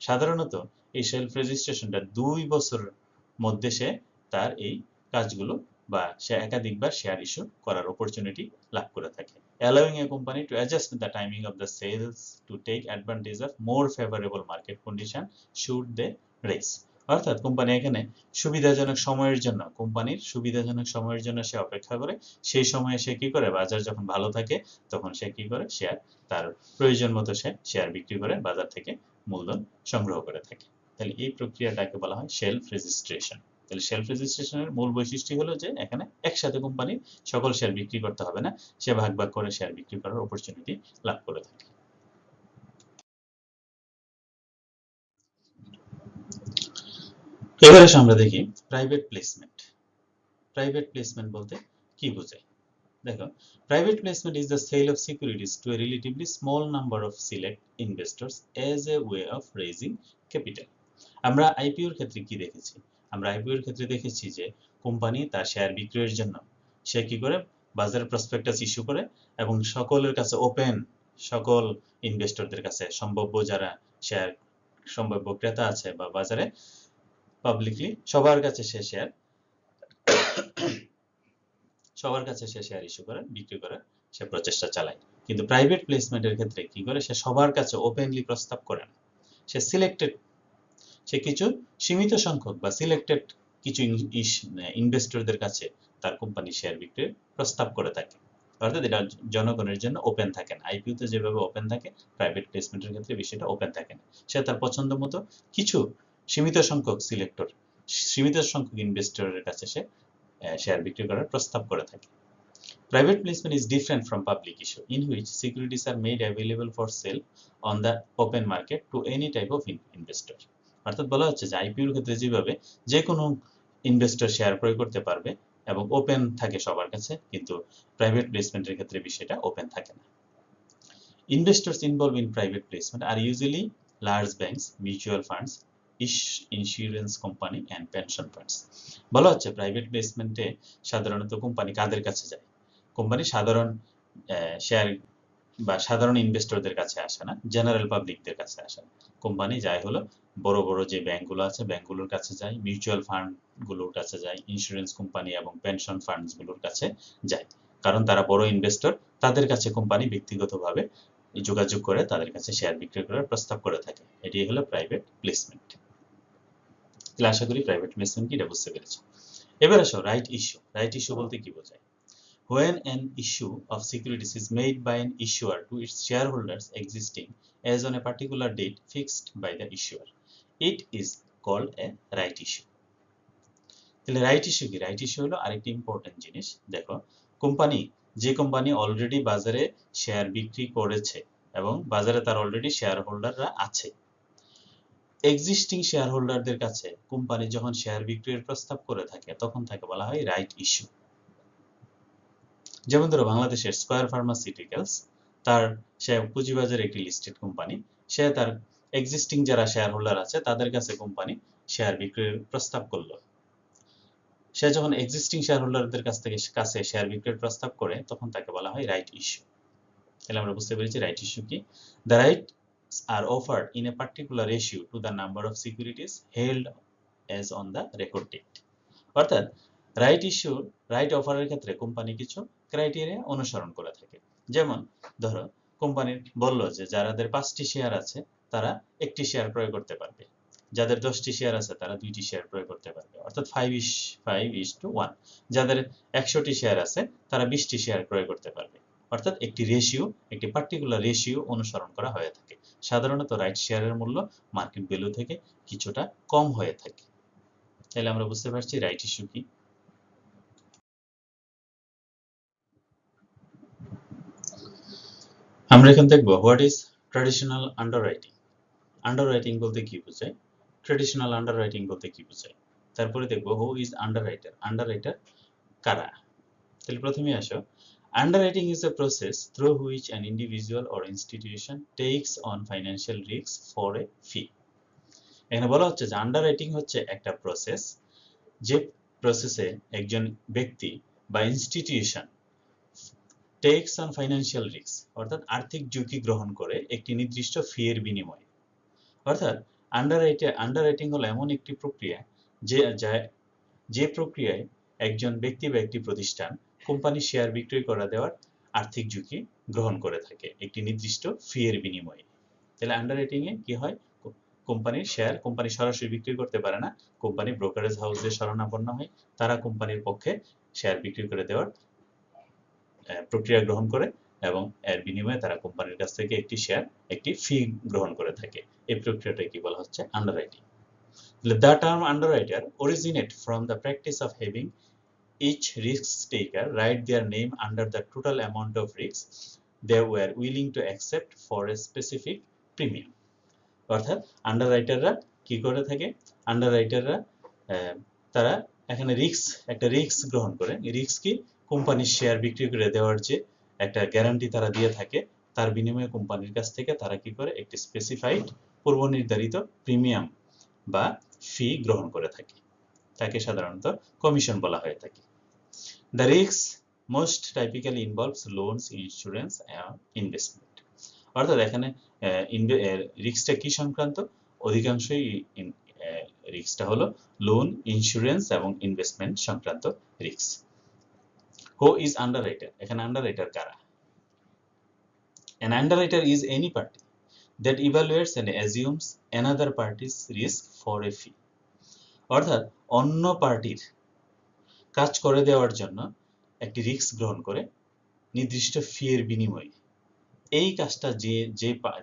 সাধারণত এই শেলফ রেজিস্ট্রেশনটা 2 বছরের মধ্যে সে তার এই কাজগুলো বা সে একাধিকবার শেয়ার ইস্যু করার অপরচুনিটি লাভ করে থাকে, allowing a company to adjust the timing of the sales to take advantage of more favorable market condition should they rise. অর্থাৎ কোম্পানি এখানে কোম্পানির সুবিধাজনক সময়ের জন্য সে অপেক্ষা করে, সেই সময়ে সে কি করে, বাজার যখন ভালো থাকে তখন সে কি করে, শেয়ার তার প্রয়োজন মতো সে শেয়ার বিক্রি করে বাজার থেকে মূলধন সংগ্রহ করে থাকে। তাহলে এই প্রক্রিয়াটাকে বলা হয় শেলফ রেজিস্ট্রেশন। তাহলে শেলফ রেজিস্ট্রেশনের মূল বৈশিষ্ট্য হলো যে এখানে একসাথে কোম্পানি সকল শেয়ার বিক্রি করতে হবে না, সে ভাগ ভাগ করে শেয়ার বিক্রি করার অপরচুনিটি লাভ করে থাকে। এবারে আমরা দেখি প্রাইভেট প্লেসমেন্ট। প্রাইভেট প্লেসমেন্ট বলতে কি বোঝায়? দেখো, private placement is the sale of securities to a relatively small number of select investors as a way of raising capital. আমরা আইপিওর ক্ষেত্রে কি দেখেছি? আমরা আইপিওর ক্ষেত্রে দেখেছি যে কোম্পানি তার শেয়ার বিক্রয়ের জন্য সে কি করে, বাজারে প্রসপেক্টাস ইস্যু করে এবং সকলের কাছে ওপেন, সকল ইনভেস্টরদের কাছে, সম্ভাব্য যারা শেয়ার সম্ভাব্য ক্রেতা আছে বা বাজারে পাবলিকলি সবার কাছে সে শেয়ার ইস্যু করে বিক্রি করে সে প্রচেষ্টা চালায়। কিন্তু প্রাইভেট প্লেসমেন্টের ক্ষেত্রে কি করে, সে সবার কাছে ওপেনলি প্রস্তাব করে না, সে কিছু সীমিত সংখ্যক বা সিলেক্টেড কিছু ইনভেস্টরদের কাছে তার কোম্পানি শেয়ার বিক্রির প্রস্তাব করে থাকে। অর্থাৎ এটা জনগণের জন্য ওপেন থাকে না। আইপিওতে যেভাবে ওপেন থাকে, প্রাইভেট প্লেসমেন্টের ক্ষেত্রে বিষয়টা ওপেন থাকে না। সে তার পছন্দ মতো কিছু সীমিত সংখ্যক ইনভেস্টরের কাছে সে শেয়ার বিক্রি করার প্রস্তাব করে থাকে। Private placement is different from public issue, in which securities are made available for sale on the open market to any type of investor. অর্থাৎ বলা হচ্ছে যে আইপিওর ক্ষেত্রে যেভাবে যে কোনো ইনভেস্টর শেয়ার ক্রয় করতে পারবে এবং ওপেন থাকে সবার কাছে, কিন্তু প্রাইভেট প্লেসমেন্টের ক্ষেত্রে বিষয়টা ওপেন থাকে না। Investors involved in private placement are usually large banks, mutual funds, insurance company and pension funds. বলা হচ্ছে প্রাইভেট প্লেসমেন্টে সাধারণত কোম্পানি কাদের কাছে যায়? কোম্পানি সাধারণ শেয়ার বা সাধারণ ইনভেস্টরদের কাছে আসে না, জেনারেল পাবলিকদের কাছে আসে না। কোম্পানি যায় হলো বড় বড় যে ব্যাংকগুলো আছে, ব্যাংকগুলোর কাছে যায়, মিউচুয়াল ফান্ডগুলোর কাছে যায়, ইন্স্যুরেন্স কোম্পানি এবং পেনশন ফান্ডসগুলোর কাছে যায়। কারণ তারা বড় ইনভেস্টর, তাদের কাছে কোম্পানি ব্যক্তিগতভাবে যোগাযোগ করে তাদের কাছে শেয়ার বিক্রি করার প্রস্তাব করে থাকে। এটি হলো প্রাইভেট প্লেসমেন্ট। তাহলে আশা করি প্রাইভেট প্লেসমেন্ট কি এটা বুঝতে পেরেছো। এবার আসো রাইট ইস্যু। রাইট ইস্যু বলতে কি বোঝায়? When an issue of securities is made by an issuer to its shareholders existing as on a particular date fixed by the issuer, it is called a right issue. তাহলে right issue কি? Right issue হলো আরেকটি important জিনিস। দেখো, যে company already বাজারে share বিক্রি করেছে এবং বাজারে তার অলরেডি শেয়ার হোল্ডাররা আছে, এক্সিস্টিং শেয়ার হোল্ডারদের কাছে কোম্পানি যখন শেয়ার বিক্রির প্রস্তাব করে থাকে তখন তাকে বলা হয় রাইট ইস্যু। যেমন ধরো বাংলাদেশের স্কয়ার ফার্মাসিউটিক্যালস, সে পুঁজিবাজারে একটি লিস্টেড কোম্পানি, সে তার এক্সিস্টিং যারা শেয়ার হোল্ডার আছে তাদের কাছে কোম্পানি শেয়ার বিক্রির প্রস্তাব করলো। সে যখন এক্সিস্টিং শেয়ার হোল্ডারদের কাছে শেয়ার বিক্রির প্রস্তাব করে তখন তাকে বলা হয় রাইট ইস্যু। তাহলে আমরা বুঝতে পেরেছি রাইট ইস্যু কি। The rights are offered in a particular ratio to the number of securities held as on the record date. অর্থাৎ রাইট অফারের ক্ষেত্রে কোম্পানি কিছু ক্রাইটেরিয়া অনুসরণ করে থাকে। যেমন ধরো কোম্পানি বলল যে যাদের 5টি শেয়ার আছে তারা 1টি শেয়ার ক্রয় করতে পারবে, যাদের 10টি শেয়ার আছে তারা 2টি শেয়ার ক্রয় করতে পারবে, অর্থাৎ 5:1। যাদের 100টি শেয়ার আছে তারা 20টি শেয়ার ক্রয় করতে পারবে। অর্থাৎ একটি পার্টিকুলার রেশিও অনুসরণ করা হয়ে থাকে। সাধারণত রাইট শেয়ারের মূল্য মার্কেট ভ্যালু থেকে কিছুটা কম হয়ে থাকে। তাহলে আমরা বুঝতে পারছি রাইট ইস্যু কি। আমরা এখন দেখবো হোয়াট ইজ ট্র্যাডিশনাল আন্ডাররাইটিং। আন্ডাররাইটিং বলতে কি বোঝায়, ট্র্যাডিশনাল আন্ডাররাইটিং বলতে কি বোঝায়, তারপরে দেখবো হু ইজ আন্ডাররাইটার। আন্ডাররাইটার কারা। তাহলে প্রথমে আসো, Underwriting is a process through which an individual or institution takes on financial risks for a fee. এখানে বলা হচ্ছে যে আন্ডাররাইটিং হচ্ছে একটা প্রসেস, যে প্রসেসে একজন ব্যক্তি বা institution tax on financial risk, অর্থাৎ আর্থিক ঝুঁকি গ্রহণ করে একটি নির্দিষ্ট ফি এর বিনিময়ে। অর্থাৎ আন্ডাররাইটিং হলো এমন একটি প্রক্রিয়া যে প্রক্রিয়ায় একজন ব্যক্তি বা একটি প্রতিষ্ঠান কোম্পানির শেয়ার বিক্রয় করা দেওয়ার আর্থিক ঝুঁকি গ্রহণ করে থাকে একটি নির্দিষ্ট ফি এর বিনিময়ে। তাহলে আন্ডাররাইটিং এ কি হয়, কোম্পানির শেয়ার কোম্পানি সরাসরি বিক্রি করতে পারে না, কোম্পানি ব্রোকারেজ হাউসের শরণাপন্ন হয়, তারা কোম্পানির পক্ষে শেয়ার বিক্রি করে দেওয়ার প্রক্রিয়া গ্রহণ করে এবং এর বিনিময়ে তারা কোম্পানির কাছ থেকে একটি ফি গ্রহণ করে থাকে। এই প্রক্রিয়াটাকে কি বলা হচ্ছে, আন্ডাররাইটিং। The term underwriter originate from the practice of having each risk taker write their name under the total amount of risk they were willing to accept for a specific premium. অর্থাৎ আন্ডাররাইটাররা কি করে থাকে, আন্ডাররাইটাররা তারা এখানে একটা রিস্ক গ্রহণ করে। Risk কি, কোম্পানির শেয়ার বিক্রি করে দেওয়ার যে একটা গ্যারান্টি তারা দিয়ে থাকে, তার বিনিময়ে কোম্পানির কাছ থেকে তারা কি করে, একটি স্পেসিফাইড পূর্ব নির্ধারিত প্রিমিয়াম বা ফি গ্রহণ করে থাকে, তাকে সাধারণত কমিশন বলা হয়ে থাকে। The risks most typically involves loans, insurance and investment. অর্থাৎ এখানে রিস্কটা কি সংক্রান্ত, অধিকাংশই রিস্কটা হলো লোন, ইন্স্যুরেন্স এবং ইনভেস্টমেন্ট সংক্রান্ত রিস্ক। Who is underwriter? এখানে আন্ডাররাইটার কারা? An underwriter is any party that evaluates and assumes another party's risk for a fee. অর্থাৎ অন্য পার্টির কাজ করে দেওয়ার জন্য একটি রিস্ক গ্রহণ করে নির্দিষ্ট ফি এর বিনিময়ে। এই কাজটা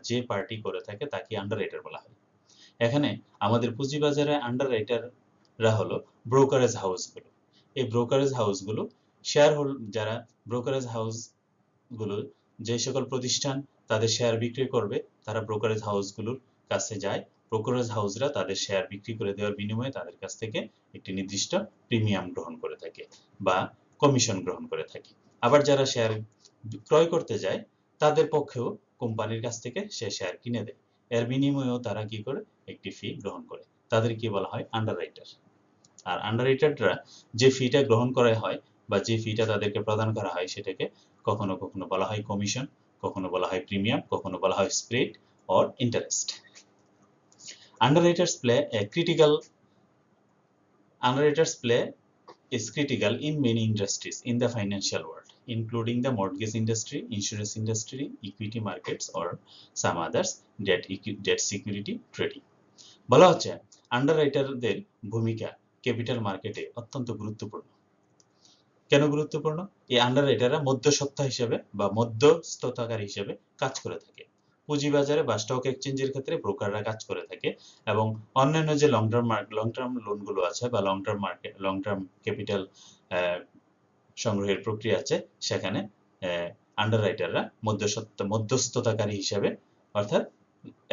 যে পার্টি করে থাকে তাকে আন্ডাররাইটার বলা হয়। এখানে আমাদের পুঁজিবাজারে আন্ডাররাইটাররা হলো ব্রোকারেজ হাউসগুলো। এই ব্রোকারেজ হাউসগুলো যারা ব্রোকারেজ হাউসগুলো, যে সকল প্রতিষ্ঠান তাদের শেয়ার বিক্রি করবে, তারা ব্রোকারেজ হাউসগুলোর কাছে যায়। ব্রোকারেজ হাউসরা তাদের শেয়ার বিক্রি করে দেওয়ার বিনিময়ে তাদের কাছ থেকে একটি নির্দিষ্ট প্রিমিয়াম গ্রহণ করে থাকে বা কমিশন গ্রহণ করে থাকে। আবার যারা শেয়ার ক্রয় করতে যায় তাদের পক্ষেও কোম্পানির কাছ থেকে সে শেয়ার কিনে দেয়, এর বিনিময়েও তারা কি করে, একটি ফি গ্রহণ করে। তাদের কি বলা হয়, আন্ডাররাইটার। আর আন্ডাররাইটাররা যে ফিটা গ্রহণ করা হয় বা যে ফিটা তাদেরকে প্রদান করা হয় সেটাকে কখনো কখনো বলা হয় কমিশন, কখনো বলা হয় প্রিমিয়াম, কখনো বলা হয় spread or interest. Underwriters play is critical in many industries in the financial world, including the mortgage industry, insurance industry, equity markets or some others, debt security trading. বলা হচ্ছে আন্ডাররাইটারদের ভূমিকা ক্যাপিটাল মার্কেটে অত্যন্ত গুরুত্বপূর্ণ। কেন গুরুত্বপূর্ণ? এই আন্ডাররাইটাররা মধ্যস্বত্তা হিসেবে বা মধ্যস্থতাকারী হিসেবে কাজ করে থাকে। পুঁজিবাজারে বা স্টক এক্সচেঞ্জের ক্ষেত্রে ব্রোকাররা কাজ করে থাকে এবং অন্যান্য যে লং টার্ম লোনগুলো আছে বা লং টার্ম ক্যাপিটাল সংগ্রহের প্রক্রিয়া আছে, সেখানে আন্ডাররাইটাররা মধ্যস্থতাকারী হিসেবে, অর্থাৎ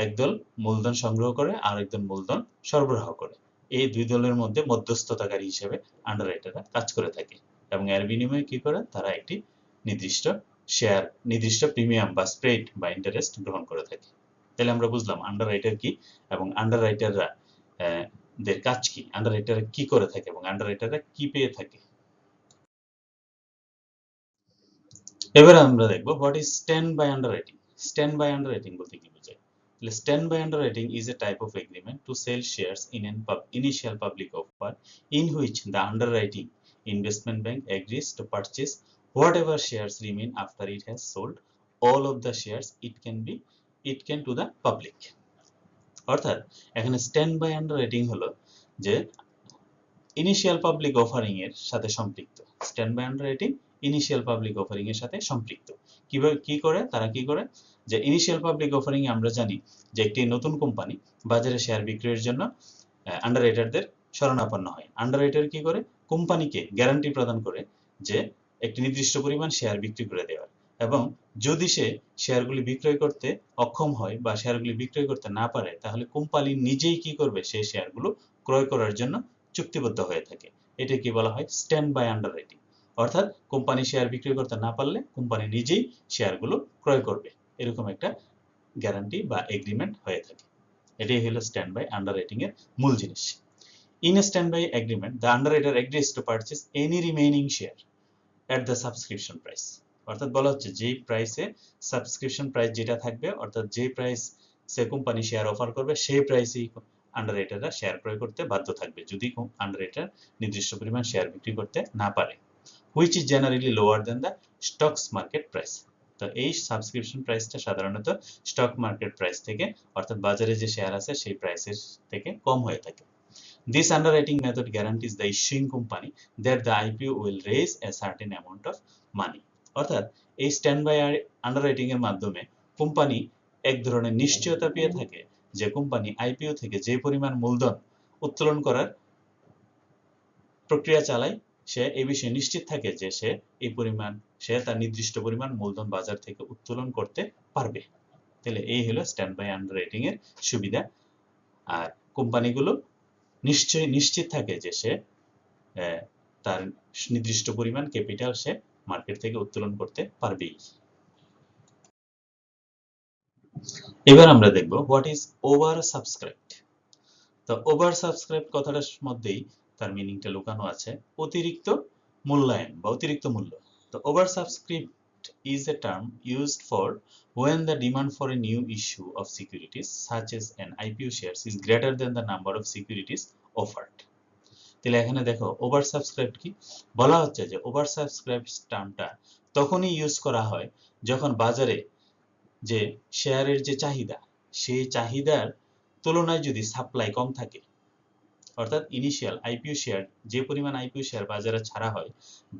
একদল মূলধন সংগ্রহ করে আর একদল মূলধন সরবরাহ করে, এই দুই দলের মধ্যে মধ্যস্থতাকারী হিসেবে আন্ডাররাইটাররা কাজ করে থাকে এবং এর বিনিময়ে কি করে, তারা একটি নির্দিষ্ট প্রিমিয়াম বা স্প্রেড বা ইন্টারেস্ট গ্রহণ করে থাকে। তাহলে আমরা বুঝলাম আন্ডাররাইটার কি এবং আন্ডাররাইটাররা দের কাজ কি, আন্ডাররাইটাররা কি করে থাকে এবং আন্ডাররাইটাররা কি পেয়ে থাকে। এবার আমরা দেখব what is stand by underwriting. Stand by underwriting বলতে কি বোঝায়? Stand by underwriting is a type of agreement to sell shares in an initial public offer in which the underwriting investment bank agrees to purchase whatever shares remain after it has sold all of the shares it can to the public. অর্থাৎ এখানে stand by আন্ডাররাইটিং হলো যে initial public offering এর সাথে সম্পৃক্ত। Stand by underwriting initial public offering এর সাথে সম্পৃক্ত। তারা কি করে, যে ইনিশিয়াল পাবলিক অফারিং এ আমরা জানি যে একটি নতুন কোম্পানি বাজারে শেয়ার বিক্রয়ের জন্য আন্ডাররাইটারদের শরণাপন্ন হয়। আন্ডাররাইটার কি করে, কোম্পানিকে গ্যারান্টি প্রদান করে যে একটি নির্দিষ্ট পরিমাণ শেয়ার বিক্রি করে দেওয়ার, এবং যদি সে শেয়ারগুলি বিক্রয় করতে অক্ষম হয় বা শেয়ারগুলি বিক্রয় করতে না পারে, তাহলে কোম্পানি নিজেই কি করবে, সেই শেয়ারগুলো ক্রয় করার জন্য চুক্তিবদ্ধ হয়ে থাকে। এটা কি বলা হয়, স্ট্যান্ড বাই আন্ডাররাইটিং। অর্থাৎ কোম্পানি শেয়ার বিক্রি করতে না পারলে কোম্পানি নিজেই শেয়ারগুলো ক্রয় করবে, এরকম একটা গ্যারান্টি বা এগ্রিমেন্ট হয়ে থাকে। এটাই হলো স্ট্যান্ড বাই আন্ডাররাইটিং এর মূল জিনিস। In a stand by agreement the underwriter agrees to purchase any remaining share at the subscription price. অর্থাৎ বলা হচ্ছে যেই প্রাইসে সাবস্ক্রিপশন প্রাইস যেটা থাকবে, অর্থাৎ যে প্রাইস সে কোম্পানি শেয়ার অফার করবে সেই প্রাইসেই আন্ডাররাইটাররা শেয়ার ক্রয় করতে বাধ্য থাকবে যদি আন্ডাররাইটার নির্দিষ্ট পরিমাণ শেয়ার বিক্রি করতে না পারে, which is generally lower than the stocks market price. তো এই সাবস্ক্রিপশন প্রাইসটা সাধারণত স্টক মার্কেট প্রাইস থেকে, অর্থাৎ বাজারে যে শেয়ার আছে সেই প্রাইসের থেকে কম হয়ে থাকে। This underwriting method guarantees the issuing company that the IPO will raise a certain amount of money. অর্থাৎ এই স্ট্যান্ড বাই আন্ডাররাইটিং এর মাধ্যমে কোম্পানি এক ধরনের নিশ্চয়তা পেয়ে থাকে যে কোম্পানি আইপিও থেকে যে পরিমাণ মূলধন উত্তোলন করার প্রক্রিয়া চালায় সে এই বিষয়ে নিশ্চিত থাকে যে সে তার নির্দিষ্ট পরিমাণ মূলধন বাজার থেকে উত্তোলন করতে পারবে। তাহলে এই হলো স্ট্যান্ড বাই আন্ডাররাইটিং এর সুবিধা। আর কোম্পানিগুলো নিশ্চিত থাকে যে সে তার নির্দিষ্ট পরিমাণ ক্যাপিটাল সে মার্কেট থেকে উত্তোলন করতে পারবেই। এবার আমরা দেখব হোয়াট ইজ ওভার সাবস্ক্রাইবড। তো ওভার সাবস্ক্রাইব কথাটার মধ্যেই তার মিনিংটা লুকানো আছে, অতিরিক্ত মূল্যায়ন বা অতিরিক্ত মূল্য। তো over subscript is a term used for when the demand for a new issue of securities such as an IPO shares is greater than the number of securities offered. তাহলে এখানে দেখো ওভার সাবস্ক্রাইব কি বলা হচ্ছে, যে over subscribe টার্মটা তখনই use করা হয় যখন বাজারে যে শেয়ারের যে চাহিদা সেই চাহিদার তুলনায় যদি সাপ্লাই কম থাকে, অর্থাৎ ইনিশিয়াল আইপিও শেয়ার যে পরিমাণ আইপিও শেয়ার বাজারে ছাড়া হয়,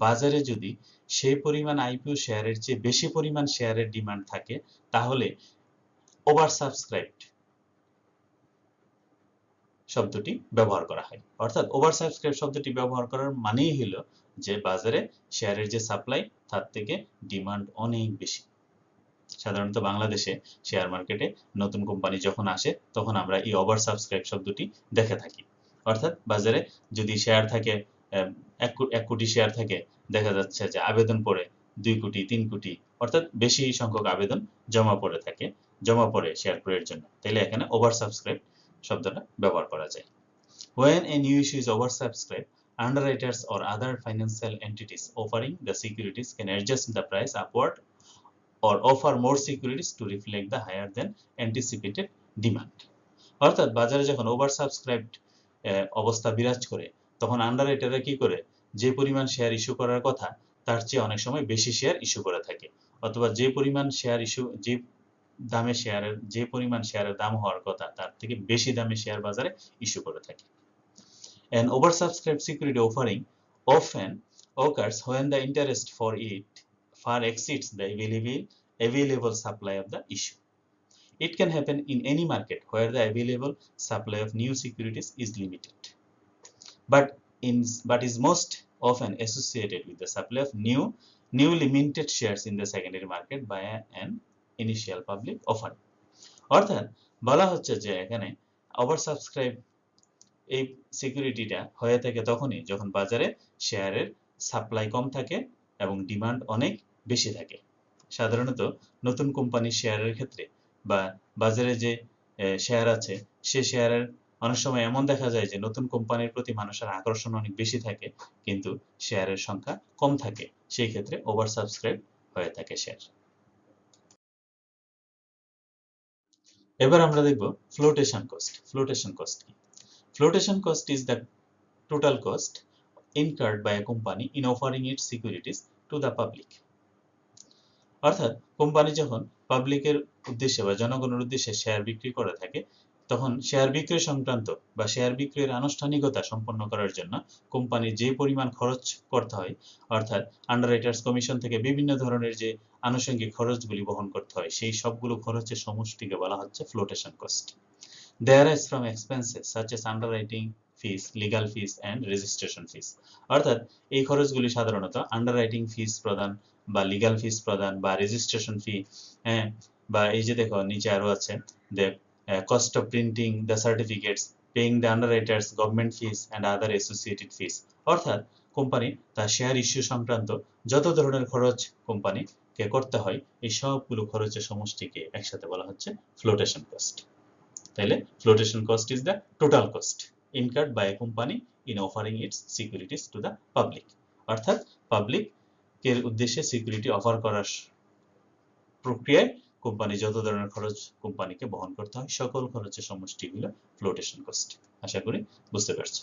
বাজারে যদি সেই পরিমাণ আইপিও শেয়ারের চেয়ে বেশি পরিমাণ শেয়ারের ডিমান্ড থাকে তাহলে ওভার সাবস্ক্রাইবড শব্দটি ব্যবহার করা হয়। অর্থাৎ ওভার সাবস্ক্রাইব শব্দটি ব্যবহার করার মানেই হলো যে বাজারে শেয়ারের যে সাপ্লাই তার থেকে ডিমান্ড অনেক বেশি। সাধারণত বাংলাদেশে শেয়ার মার্কেটে নতুন কোম্পানি যখন আসে তখন আমরা এই ওভার সাবস্ক্রাইব শব্দটি দেখে থাকি। অর্থাৎ বাজারে যদি শেয়ার থাকে 1 কোটি শেয়ার থাকে, দেখা যাচ্ছে যে আবেদন পড়ে 2 কোটি 3 কোটি, অর্থাৎ বেশি সংখ্যক আবেদন জমা পড়ে শেয়ার ক্রয়ের জন্য, তাইলে এখানে ওভার সাবস্ক্রাইব শব্দটা ব্যবহার করা যায়। When a new issue is oversubscribed, underwriters or other financial entities offering the securities can adjust the price upward or offer more securities to reflect the higher than anticipated demand. অর্থাৎ বাজারে যখন oversubscribed অবস্থা বিরাজ করে তখন আন্ডাররাইটাররা কি করে, যে পরিমাণ শেয়ার ইস্যু করার কথা তার চেয়ে অনেক সময় বেশি শেয়ার ইস্যু করে থাকে, অথবা যে পরিমাণ শেয়ার যে পরিমাণ শেয়ারের দাম হওয়ার কথা তার থেকে বেশি দামে শেয়ার বাজারে ইস্যু করে থাকে। An oversubscribed security offering often occurs when the interest for it far exceeds the available supply of the issue. It can happen in any market where the available supply of new securities is limited, but is most often associated with the supply of newly minted shares in the secondary market by an initial public offering. অর্থাৎ বলা হচ্ছে যে এখানে oversubscribe এই সিকিউরিটিটা হয়ে থাকে তখনই যখন বাজারে শেয়ারের সাপ্লাই কম থাকে এবং ডিমান্ড অনেক বেশি থাকে। সাধারণত নতুন কোম্পানির শেয়ারের ক্ষেত্রে বা বাজারে যে শেয়ার আছে সে শেয়ারের অনেক সময় এমন দেখা যায় যে নতুন কোম্পানির প্রতি মানুষের আকর্ষণ অনেক বেশি থাকে কিন্তু শেয়ারের সংখ্যা কম থাকে, সেই ক্ষেত্রে ওভার সাবস্ক্রাইব হয়ে থাকে শেয়ার। এবার আমরা দেখব ফ্লোটেশন কস্ট। ফ্লোটেশন কস্ট কি? Flotation cost is the total cost incurred by a company in offering its securities to the public. অর্থাৎ কোম্পানি যখন পাবলিকের উদ্দেশ্যে বা জনগণের উদ্দেশ্যে শেয়ার বিক্রি করে থাকে তখন শেয়ার বিক্রয় সংক্রান্ত বা শেয়ার বিক্রয়ের আনুষ্ঠানিকতা সম্পন্ন করার জন্য কোম্পানির যে পরিমাণ খরচ করতে হয়, অর্থাৎ আন্ডাররাইটার্স কমিশন থেকে বিভিন্ন ধরনের যে আনুষঙ্গিক খরচগুলি বহন করতে হয় সেই সবগুলো খরচের সমষ্টিকে বলা হচ্ছে flotation cost. They arise from expenses such as underwriting fees, legal fees and registration fees. অর্থাৎ এই খরচগুলি সাধারণত আন্ডাররাইটিং ফিস প্রদান বা লিগ্যাল ফিস প্রদান বা রেজিস্ট্রেশন ফি, বা এই যে দেখো নিচে আরো আছে যে cost of printing the certificates, paying the underwriters government fees and other associated fees। অর্থাৎ কোম্পানি তার শেয়ার ইস্যু সংক্রান্ত যত ধরনের খরচ কোম্পানিকে করতে হয় এই সবগুলো খরচের সমষ্টিকে একসাথে বলা হচ্ছে ফ্লোটেশন কস্ট। তাহলে flotation cost is the total cost incurred by a company in offering its securities to the public। অর্থাৎ পাবলিক এর উদ্দেশ্যে সিকিউরিটি অফার করার প্রক্রিয়ায় কোম্পানি যত ধরনের খরচ কোম্পানিকে বহন করতে হয় সকল খরচের সমষ্টি হলো ফ্লোটেশন কস্ট। আশা করি বুঝতে পারছো।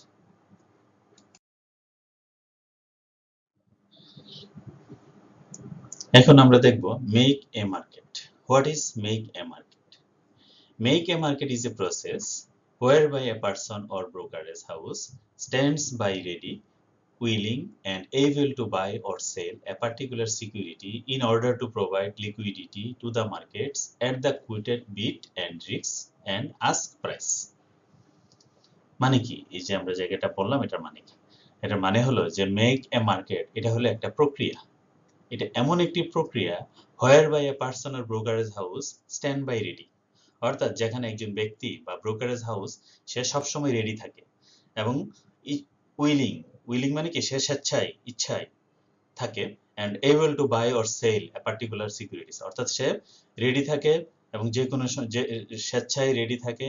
এখন আমরা দেখব make a market. What is make a market? Make a market is a process whereby a person or brokerage house stands by ready, willing and able to buy or sell a particular security in order to provide liquidity to the markets at the quoted bid and risk and ask price। মানে কি? এই যে আমরা জায়গাটা বললাম এটার মানে কি? এটার মানে হলো যে মেক এ মার্কেট এটা হলো একটা প্রক্রিয়া। এটা এমন একটি প্রক্রিয়া whereby a person or brokerage house stand by ready, অর্থাৎ যেখানে একজন ব্যক্তি বা ব্রোকারেজ হাউস সে সবসময় রেডি থাকে এবং উইলিং মানে কি সে ইচ্ছায় থাকে and able to buy or sell a particular securities, অর্থাৎ সে রেডি থাকে এবং যে কোনো স্বেচ্ছায় রেডি থাকে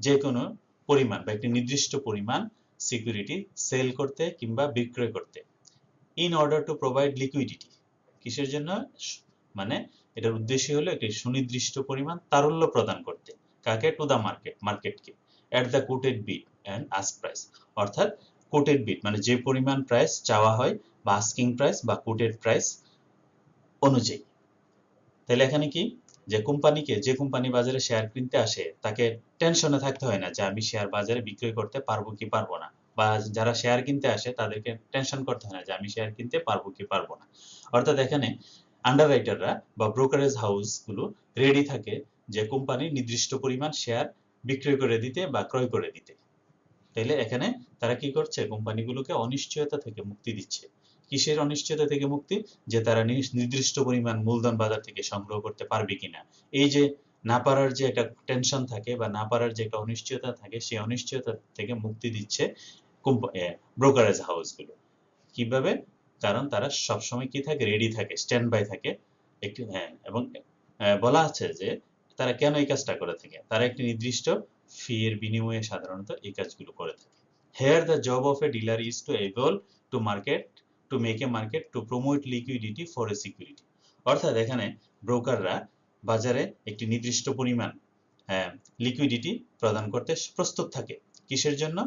যে কোনো পরিমাণ বা একটি নির্দিষ্ট পরিমাণ সিকিউরিটি সেল করতে কিংবা বিক্রয় করতে in order to provide liquidity। কিসের জন্য? মানে এটার উদ্দেশ্য হলো একটি সুনির্দিষ্ট পরিমাণ তারল্য প্রদান করতে। কাকে? টু দা মার্কেটকে at the quoted bid and ask price. অর্থাৎ কোটেড বিড মানে যে পরিমাণ প্রাইস চাওয়া হয় বা আস্কিং প্রাইস বা কোটেড প্রাইস অনুযায়ী। তাহলে এখানে কি যে কোম্পানি বাজারে শেয়ার কিনতে আসে তাকে টেনশনে থাকতে হয় না যে আমি শেয়ার বাজারে বিক্রয় করতে পারবো কি পারবো না, বা যারা শেয়ার কিনতে আসে তাদেরকে টেনশন করতে হয় না যে আমি শেয়ার কিনতে পারবো কি পারবো না। অর্থাৎ এখানে আন্ডাররাইটাররা বা ব্রোকারেজ হাউসগুলো রেডি থাকে যে কোম্পানি নির্দিষ্ট পরিমাণ শেয়ার বিক্রয় করে দিতে বা ক্রয় করে দিতে। তাইলে এখানে তারা কি করছে? কোম্পানিগুলোকে অনিশ্চয়তা থেকে মুক্তি দিচ্ছে। কিসের অনিশ্চয়তা থেকে মুক্তি? যে তারা নির্দিষ্ট পরিমাণ মূলধন বাজার থেকে সংগ্রহ করতে পারবে কিনা। এই যে না পারার যে একটা টেনশন থাকে বা না পারার যে একটা অনিশ্চয়তা থাকে সেই অনিশ্চয়তা থেকে মুক্তি দিচ্ছে ব্রোকারেজ হাউসগুলো। কিভাবে? কারণ তারা সবসময় কি থাকে? রেডি থাকে, স্ট্যান্ড বাই থাকে। একটি এবং বলা আছে যে তারা কেন এই কাজটা করে থাকে? তারা একটি নির্দিষ্ট ফি এর বিনিময়ে সাধারণত এই কাজগুলো করে থাকে। Here the job of a dealer is to able to make a market to promote liquidity for a security। অর্থাৎ এখানে ব্রোকাররা বাজারে একটি নির্দিষ্ট পরিমাণ লিকুইডিটি প্রদান করতে প্রস্তুত থাকে। কিসের জন্য?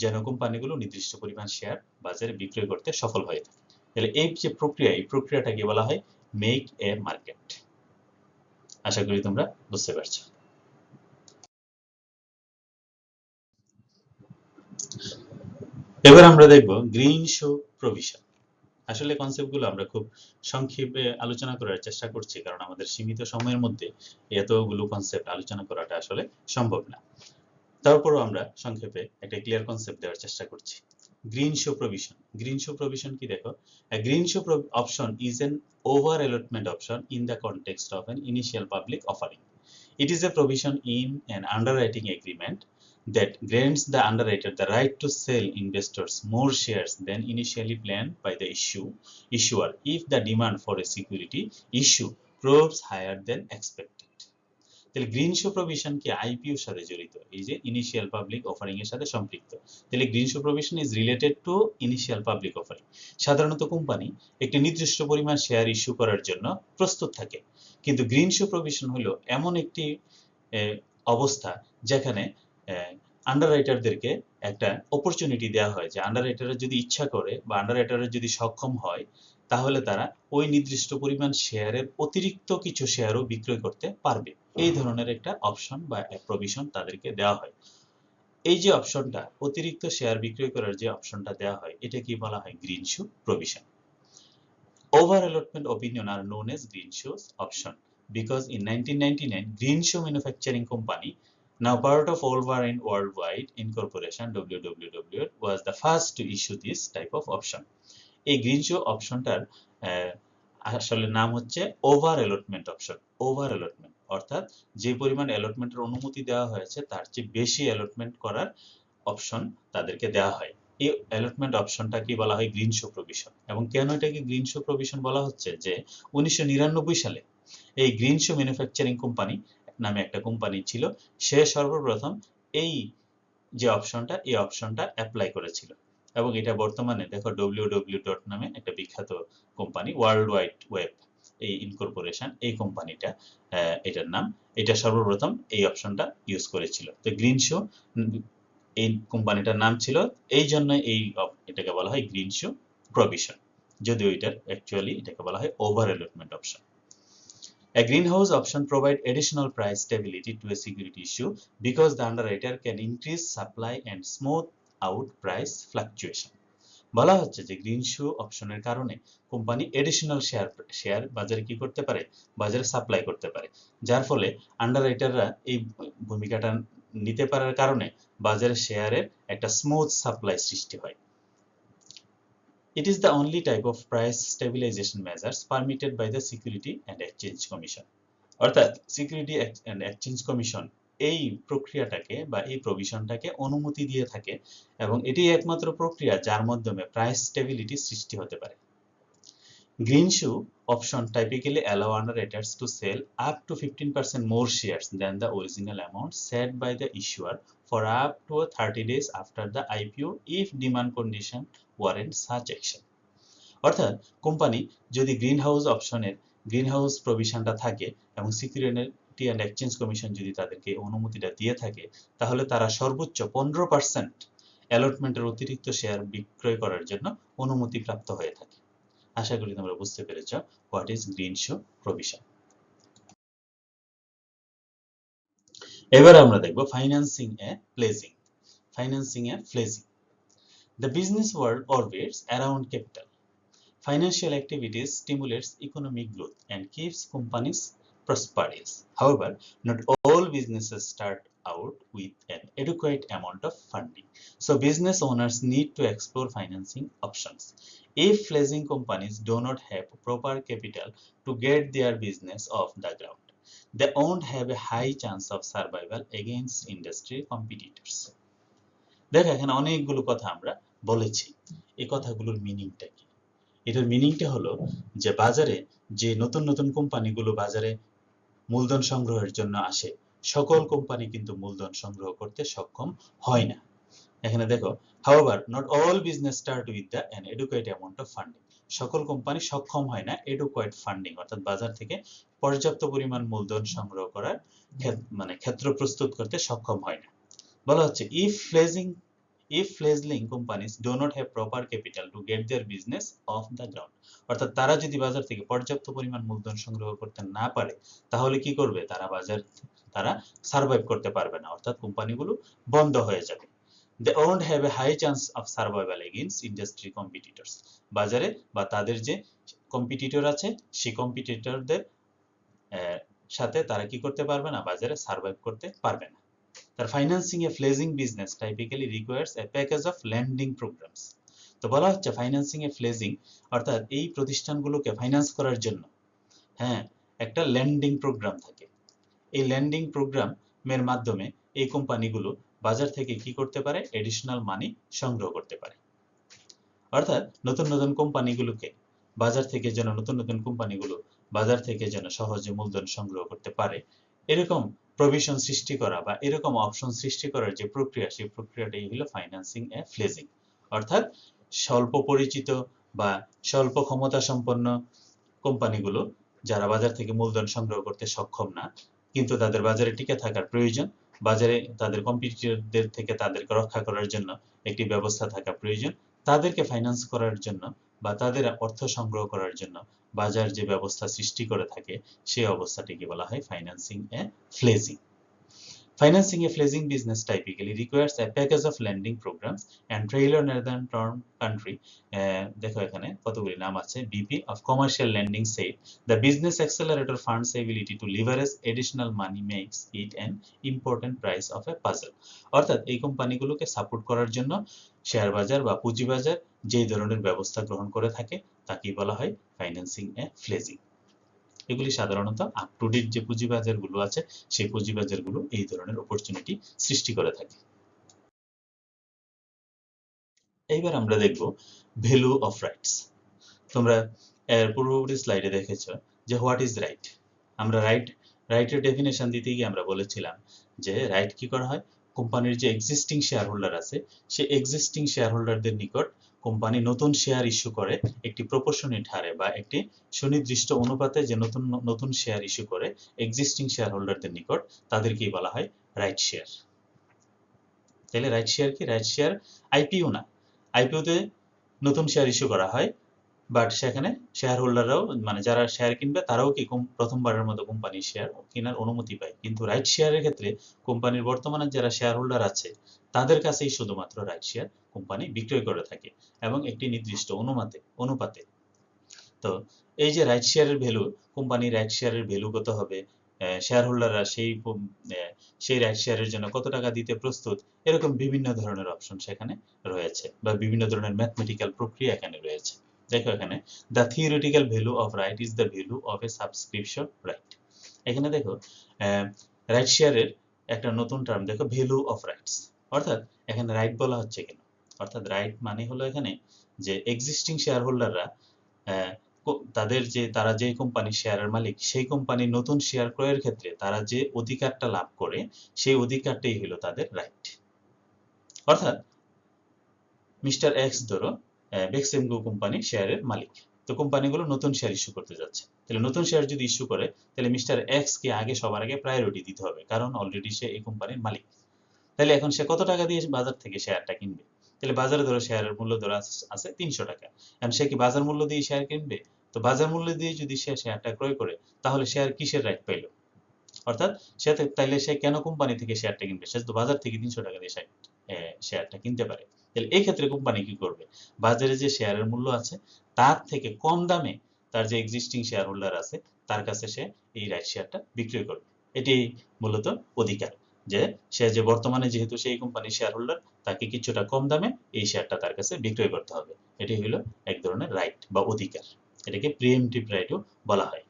যেন কোম্পানিগুলো নির্দিষ্ট পরিমাণ শেয়ার বাজারে বিক্রয় করতে সফল হয়ে থাকে। তাহলে এই যে প্রক্রিয়া, এই প্রক্রিয়াটাকে বলা হয় মেক এ মার্কেট। আশা করি তোমরা বুঝতে পারছো। এবার আমরা দেখব গ্রিন শো প্রভিশন। আসলে কনসেপ্টগুলো আমরা খুব সংক্ষেপে আলোচনা করার চেষ্টা করছি, কারণ আমাদের সীমিত সময়ের মধ্যে এতগুলো কনসেপ্ট আলোচনা করাটা আসলে সম্ভব না। তারপরও আমরা সংক্ষেপে একটা ক্লিয়ার কনসেপ্ট দেওয়ার চেষ্টা করছি। Green shoe provision. Green shoe provision কি? দেখো, a green show option is an over allotment option in the context of an initial public offering. It is a provision in an underwriting agreement that grants the underwriter the right to sell investors more shares than initially planned by the issuer if the demand for a security issue proves higher than expected। তাহলে green shoe provision কি আইপিওর সাথে জড়িত, এই যে initial public offering এর সাথে সম্পৃক্ত। তাহলে green shoe provision is related to initial public offering. সাধারণত কোম্পানি একটি নির্দিষ্ট পরিমাণ শেয়ার ইস্যু করার জন্য প্রস্তুত থাকে, কিন্তু গ্রিন শো প্রভিশন হলো এমন একটি অবস্থা যেখানে আন্ডাররাইটারদেরকে একটা অপরচুনিটি দেওয়া হয় যে আন্ডাররাইটাররা যদি ইচ্ছা করে বা আন্ডাররাইটাররা যদি সক্ষম হয় তাহলে তারা ওই নির্দিষ্ট পরিমাণ শেয়ারের অতিরিক্ত কিছু শেয়ারও বিক্রয় করতে পারবে। এই ধরনের একটা অপশন বা প্রভিশন তাদেরকে দেওয়া হয়। এই যে অপশনটা, অতিরিক্ত শেয়ার বিক্রয় করার যে অপশনটা দেওয়া হয়, এটা কি বলা হয়? Green shoe provision. Over allotment opinion are known as green shows option because in 1999 Green Show Manufacturing Company, now part of Wolverine Worldwide Incorporation WWW, was the first to issue this type of option। এই green show অপশনটার আসলে নাম হচ্ছে over allotment option. Over allotment অর্থাৎ যে পরিমাণ অ্যালটমেন্টের অনুমতি দেওয়া হয়েছে তার চেয়ে বেশি অ্যালটমেন্ট করার অপশন তাদেরকে দেওয়া হয়। এই অ্যালটমেন্ট অপশনটাকে বলা হয় গ্রিন শো প্রভিশন। এবং কেন এটাকে গ্রিন শো প্রভিশন বলা হচ্ছে, যে 1999 সালে এই গ্রিন শো ম্যানুফ্যাকচারিং কোম্পানি নামে একটা কোম্পানি ছিল, সে সর্বপ্রথম এই যে অপশনটা, এই অপশনটা অ্যাপ্লাই করেছিল। এবং এটা বর্তমানে দেখো www নামে একটা বিখ্যাত কোম্পানি, ওয়ার্ল্ড ওয়াইড ওয়েব এই ইনকর্পোরেশন, এই কোম্পানিটা এটার নাম, এটা সর্বপ্রথম এই অপশনটা ইউজ করেছিল। তো গ্রিন শো এই কোম্পানিটার নাম ছিল, এই জন্য এটাকে বলা হয় গ্রিন শো প্রভিশন, যদিও এটার অ্যাকচুয়ালি এটাকে বলা হয় over allotment option. A greenhouse option provides additional price stability to a security issue because the underwriter can increase supply and smooth out price fluctuation. বলা হচ্ছে যে গ্রিন শো অপশনের কারণে কোম্পানি এডিশনাল শেয়ার বাজারে কি করতে পারে, বাজারে সাপ্লাই করতে পারে, যার ফলে আন্ডাররাইটাররা এই ভূমিকাটা নিতে পারার কারণে বাজারে শেয়ারের একটা স্মুথ সাপ্লাই সৃষ্টি হয়। It is the only type of price stabilization measures permitted by the Security and Exchange Commission. অর্থাৎ সিকিউরিটি অ্যান্ড এক্সচেঞ্জ কমিশন এই প্রক্রিয়াটাকে বা এই প্রভিশনটাকে অনুমতি দিয়ে থাকে, এবং এটি একমাত্র প্রক্রিয়া যার মাধ্যমে প্রাইস স্টেবিলিটি সৃষ্টি হতে পারে। Green shoe option typically allow underwriters to sell up to 15% more shares than the original amount set by the issuer for up to 30 days after the IPO if demand condition warrant such action. অর্থাৎ company যদি green house প্রভিশনটা থাকে এবং security and exchange commission যদি তাদেরকে অনুমতিটা দিয়ে থাকে, তাহলে তারা সর্বোচ্চ 15% অ্যালটমেন্টের অতিরিক্ত শেয়ার বিক্রয় করার জন্য অনুমতি প্রাপ্ত হয়ে থাকে। আশা করি তোমরা বুঝতে পেরেছ what is green shoe provision. এবার আমরা দেখব financing A pleasing. The business world orbits around capital. Financial activities stimulates economic growth and keeps companies prosperous. However, not all businesses start out with an adequate amount of funding. So business owners need to explore financing options. If fledgling companies do not have proper capital to get their business off the ground, they won't have a high chance of survival against industry competitors. দেখ, এখানে অনেকগুলো কথা আমরা বলেছি, এই কথাগুলোর মিনিংটা কি? এটার মিনিংটা হলো যে বাজারে যে নতুন নতুন কোম্পানিগুলো বাজারে মূলধন সংগ্রহের জন্য আসে, সকল কোম্পানি কিন্তু মূলধন সংগ্রহ করতে সক্ষম হয় না। এখানে দেখো, however not all business start with an adequate amount of funding. সকল কোম্পানি সক্ষম হয় না adequate funding অর্থাৎ বাজার থেকে পর্যাপ্ত পরিমাণ মূলধন সংগ্রহ করার ক্ষেত্র প্রস্তুত করতে সক্ষম হয় না। বলা হচ্ছে if fledgling companies do not have proper capital to get their business off the ground, অর্থাৎ তারা যদি বাজার থেকে পর্যাপ্ত পরিমাণ মূলধন সংগ্রহ করতে না পারে, তাহলে কি করবে? তারা সার্ভাইভ করতে পারবে না, অর্থাৎ কোম্পানিগুলো বন্ধ হয়ে যাবে। They won't have a high chance of survival against industry competitors. বাজারে বা তাদের যে কম্পিটিটর আছে, সেই কম্পিটিটরদের সাথে তারা কি করতে পারবে না? বাজারে সার্ভাইভ করতে পারবে না। তার ফাইন্যান্সিং এ ফ্লেজিং business typically requires a package of lending programs. তো বলা হচ্ছে ফাইন্যান্সিং এ ফ্লেজিং অর্থাৎ এই প্রতিষ্ঠানগুলোকে ফাইন্যান্স করার জন্য একটা ল্যান্ডিং প্রোগ্রাম থাকে। এই ল্যান্ডিং প্রোগ্রামের মাধ্যমে এই কোম্পানিগুলো বাজার থেকে কি করতে পারে? এডিশনাল মানি সংগ্রহ করতে পারে। অর্থাৎ নতুন নতুন কোম্পানিগুলোকে বাজার থেকে যেন সহজে মূলধন সংগ্রহ করতে পারে, এরকম প্রভিশন সৃষ্টি করা বা এরকম অপশন সৃষ্টি করার যে প্রক্রিয়া, সেই প্রক্রিয়াটাই হলো ফাইন্যান্সিং এ ফ্লেজিং। অর্থাৎ স্বল্প পরিচিত বা স্বল্প ক্ষমতা সম্পন্ন কোম্পানিগুলো যারা বাজার থেকে মূলধন সংগ্রহ করতে সক্ষম না, কিন্তু তাদের বাজারে টিকে থাকার প্রয়োজন, বাজারে তাদের কম্পিটিটরদের থেকে তাদেরকে রক্ষা করার জন্য একটি ব্যবস্থা থাকা প্রয়োজন, তাদেরকে ফাইন্যান্স করার জন্য বা তাদের অর্থ সংগ্রহ করার জন্য বাজার যে ব্যবস্থা সৃষ্টি করে থাকে, সেই অবস্থাটিকে বলা হয় ফাইন্যান্সিং এ ফ্লেজিং। Financing a fledgling business typically requires a package of lending programs and Trailer Northern Country, দেখো এখানে কতগুলি নাম আছে, BP of Commercial Lending said the business accelerator funds ability to leverage additional money makes it an important price of a puzzle. অর্থাৎ এই কোম্পানিগুলোকে support করার জন্য share বাজার বা পুঁজিবাজার যে ধরনের ব্যবস্থা গ্রহণ করে থাকে তাকেই বলা হয় ফাইন্যান্সিং এ ফ্লেজিং। এগুলি সাধারণত আপ টু ডেট যে পুঁজিবাজারগুলো আছে সেই পুঁজিবাজারগুলো এই ধরনের অপরচুনিটি সৃষ্টি করে থাকে। এইবার আমরা দেখব ভ্যালু অফ রাইটস। তোমরা এর পূর্ববর্তী স্লাইডে দেখেছ যে হোয়াট ইজ রাইট। আমরা রাইটের ডেফিনেশন দিতে গিয়ে আমরা বলেছিলাম যে রাইট কি করা হয়, কোম্পানির যে এক্সিস্টিং শেয়ার হোল্ডার আছে সেই এক্সিস্টিং শেয়ার হোল্ডারদের নিকট কোম্পানি নতুন শেয়ার ইস্যু করে একটি প্রপোর্শনেট হারে বা একটি সুনির্দিষ্ট অনুপাতে যে নতুন নতুন শেয়ার ইস্যু করে এক্সিস্টিং শেয়ার হোল্ডারদের নিকট, তাদেরকেই বলা হয় রাইট শেয়ার। তাহলে রাইট শেয়ার কি? রাইট শেয়ার আইপিও না, আইপিওতে নতুন শেয়ার ইস্যু করা হয়, বাট সেখানে শেয়ার হোল্ডাররাও মানে যারা শেয়ার কিনবে তারাও কি প্রথমবারের মতো কোম্পানির শেয়ার কেনার অনুমতি পায়। কিন্তু রাইট শেয়ারের ক্ষেত্রে কোম্পানির বর্তমানে যারা শেয়ার হোল্ডার আছে তাদের কাছেই শুধুমাত্র রাইট শেয়ার কোম্পানি বিক্রয় করে থাকে এবং একটি নির্দিষ্ট অনুপাতে। তো এই যে রাইট শেয়ারের ভ্যালু, কোম্পানি রাইট শেয়ারের ভ্যালু কত হবে, শেয়ার হোল্ডাররা সেই রাইট শেয়ারের জন্য কত টাকা দিতে প্রস্তুত, এরকম বিভিন্ন ধরনের অপশন সেখানে রয়েছে বা বিভিন্ন ধরনের ম্যাথমেটিক্যাল প্রক্রিয়া এখানে রয়েছে। দেখো এখানে the theoretical value of right is the value of A subscription right. এখানে দেখো রাইট শেয়ারের একটা নতুন টার্ম দেখো, ভ্যালু অফ রাইটস। অর্থাৎ এখানে রাইট বলা হচ্ছে কেন, অর্থাৎ রাইট মানে হলো এখানে যে এক্সিস্টিং শেয়ার হোল্ডাররা তারা যে কোম্পানির শেয়ারের মালিক সেই কোম্পানির নতুন শেয়ার ক্রয়ের ক্ষেত্রে তারা যে অধিকারটা লাভ করে সেই অধিকারটাই হলো তাদের রাইট। অর্থাৎ মিস্টার এক্স ধরো বেক্সেমকো কোম্পানি শেয়ারের মালিক, তো কোম্পানিগুলো নতুন শেয়ার ইস্যু করতে যাচ্ছে। তাহলে নতুন শেয়ার যদি ইস্যু করে তাহলে মিস্টার এক্স কে আগে সবার আগে প্রায়োরিটি দিতে হবে, কারণ অলরেডি সে এই কোম্পানির মালিক। তাহলে এখন সে কত টাকা দিয়ে বাজার থেকে শেয়ারটা কিনবে? তাহলে বাজারে ধরো শেয়ারের মূল্য ধরো আছে 300 টাকা। এখন সে কি বাজার মূল্য দিয়ে শেয়ার কিনবে? তো বাজার মূল্য দিয়ে যদি সে শেয়ারটা ক্রয় করে তাহলে শেয়ার কিসের রাইট পাইল? অর্থাৎ তাইলে সে কেন কোম্পানি থেকে শেয়ারটা কিনবে? সে তো বাজার থেকে 300 টাকা দিয়ে শেয়ারটা কিনতে পারে। তাহলে এই ক্ষেত্রে কোম্পানি কি করবে? বাজারে যে শেয়ারের মূল্য আছে তার থেকে কম দামে তার যে এক্সিস্টিং শেয়ার হোল্ডার আছে তার কাছে সে এই রাইট শেয়ারটা বিক্রয় করবে। এটি মূলত অধিকার, যে সে যে বর্তমানে যেহেতু সেই কোম্পানির শেয়ার হোল্ডার তাকে কিছুটা কম দামে এই শেয়ারটা তার কাছে বিক্রয় করতে হবে। এটি হলো এক ধরনের রাইট বা অধিকার, এটাকে প্রিএমটিভ রাইটও বলা হয়।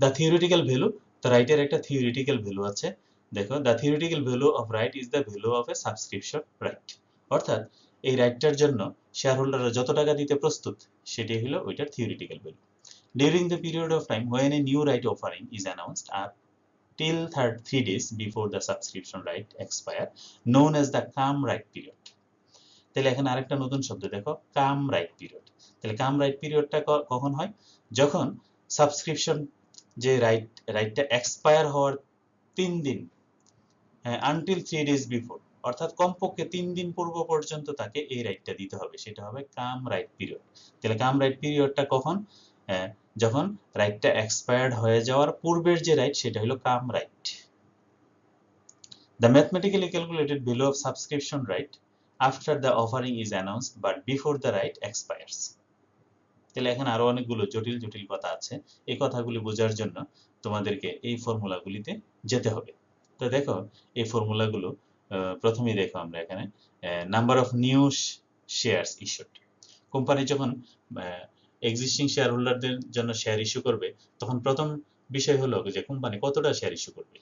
দ্য থিওরিটিক্যাল ভ্যালু, তো রাইটের একটা থিওরিটিক্যাল ভ্যালু আছে। দেখো the theoretical value of right is the value of A subscription right. অর্থাৎ এই রাইটটার জন্য শেয়ার হোল্ডাররা যত টাকা দিতে প্রস্তুত সেটি হলো ওইটার theoretical value. During the period of time when a new right offering is announced up till 3 days before the subscription right expire, known as the calm right period. তাহলে এখানে আরেকটা নতুন শব্দ দেখো, কাম রাইট পিরিয়ড। তাহলে কাম রাইট পিরিয়ডটা কখন হয়? যখন সাবস্ক্রিপশন যে রাইটটা এক্সপায়ার হওয়ার 3 দিন, আনটিল 3 days বিফোর, অর্থাৎ কমপক্ষে 3 দিন পূর্ব পর্যন্ত তাকে এই রাইটটা দিতে হবে, সেটা হবে কাম রাইট পিরিয়ড। তাহলে কাম রাইট পিরিয়ডটা কখন? যখন রাইটটা এক্সপায়ার্ড হয়ে যাওয়ার পূর্বের যে রাইট সেটা হলো cum right. The mathematically calculated value of subscription right after the offering is announced but before the right expires. তাহলে এখানে আরো অনেকগুলো জটিল জটিল কথা আছে, এই কথাগুলি বোঝার জন্য তোমাদেরকে এই ফর্মুলাগুলিতে যেতে হবে। তো দেখো এই ফর্মুলাগুলো প্রথমেই দেখো আমরা এখানে number of new shares issued. Company যখন এক্সিস্টিং শেয়ার হোল্ডারদের জন্য শেয়ার ইস্যু করবে তখন প্রথম বিষয় হলো যে কোম্পানি কতটা শেয়ার ইস্যু করবে।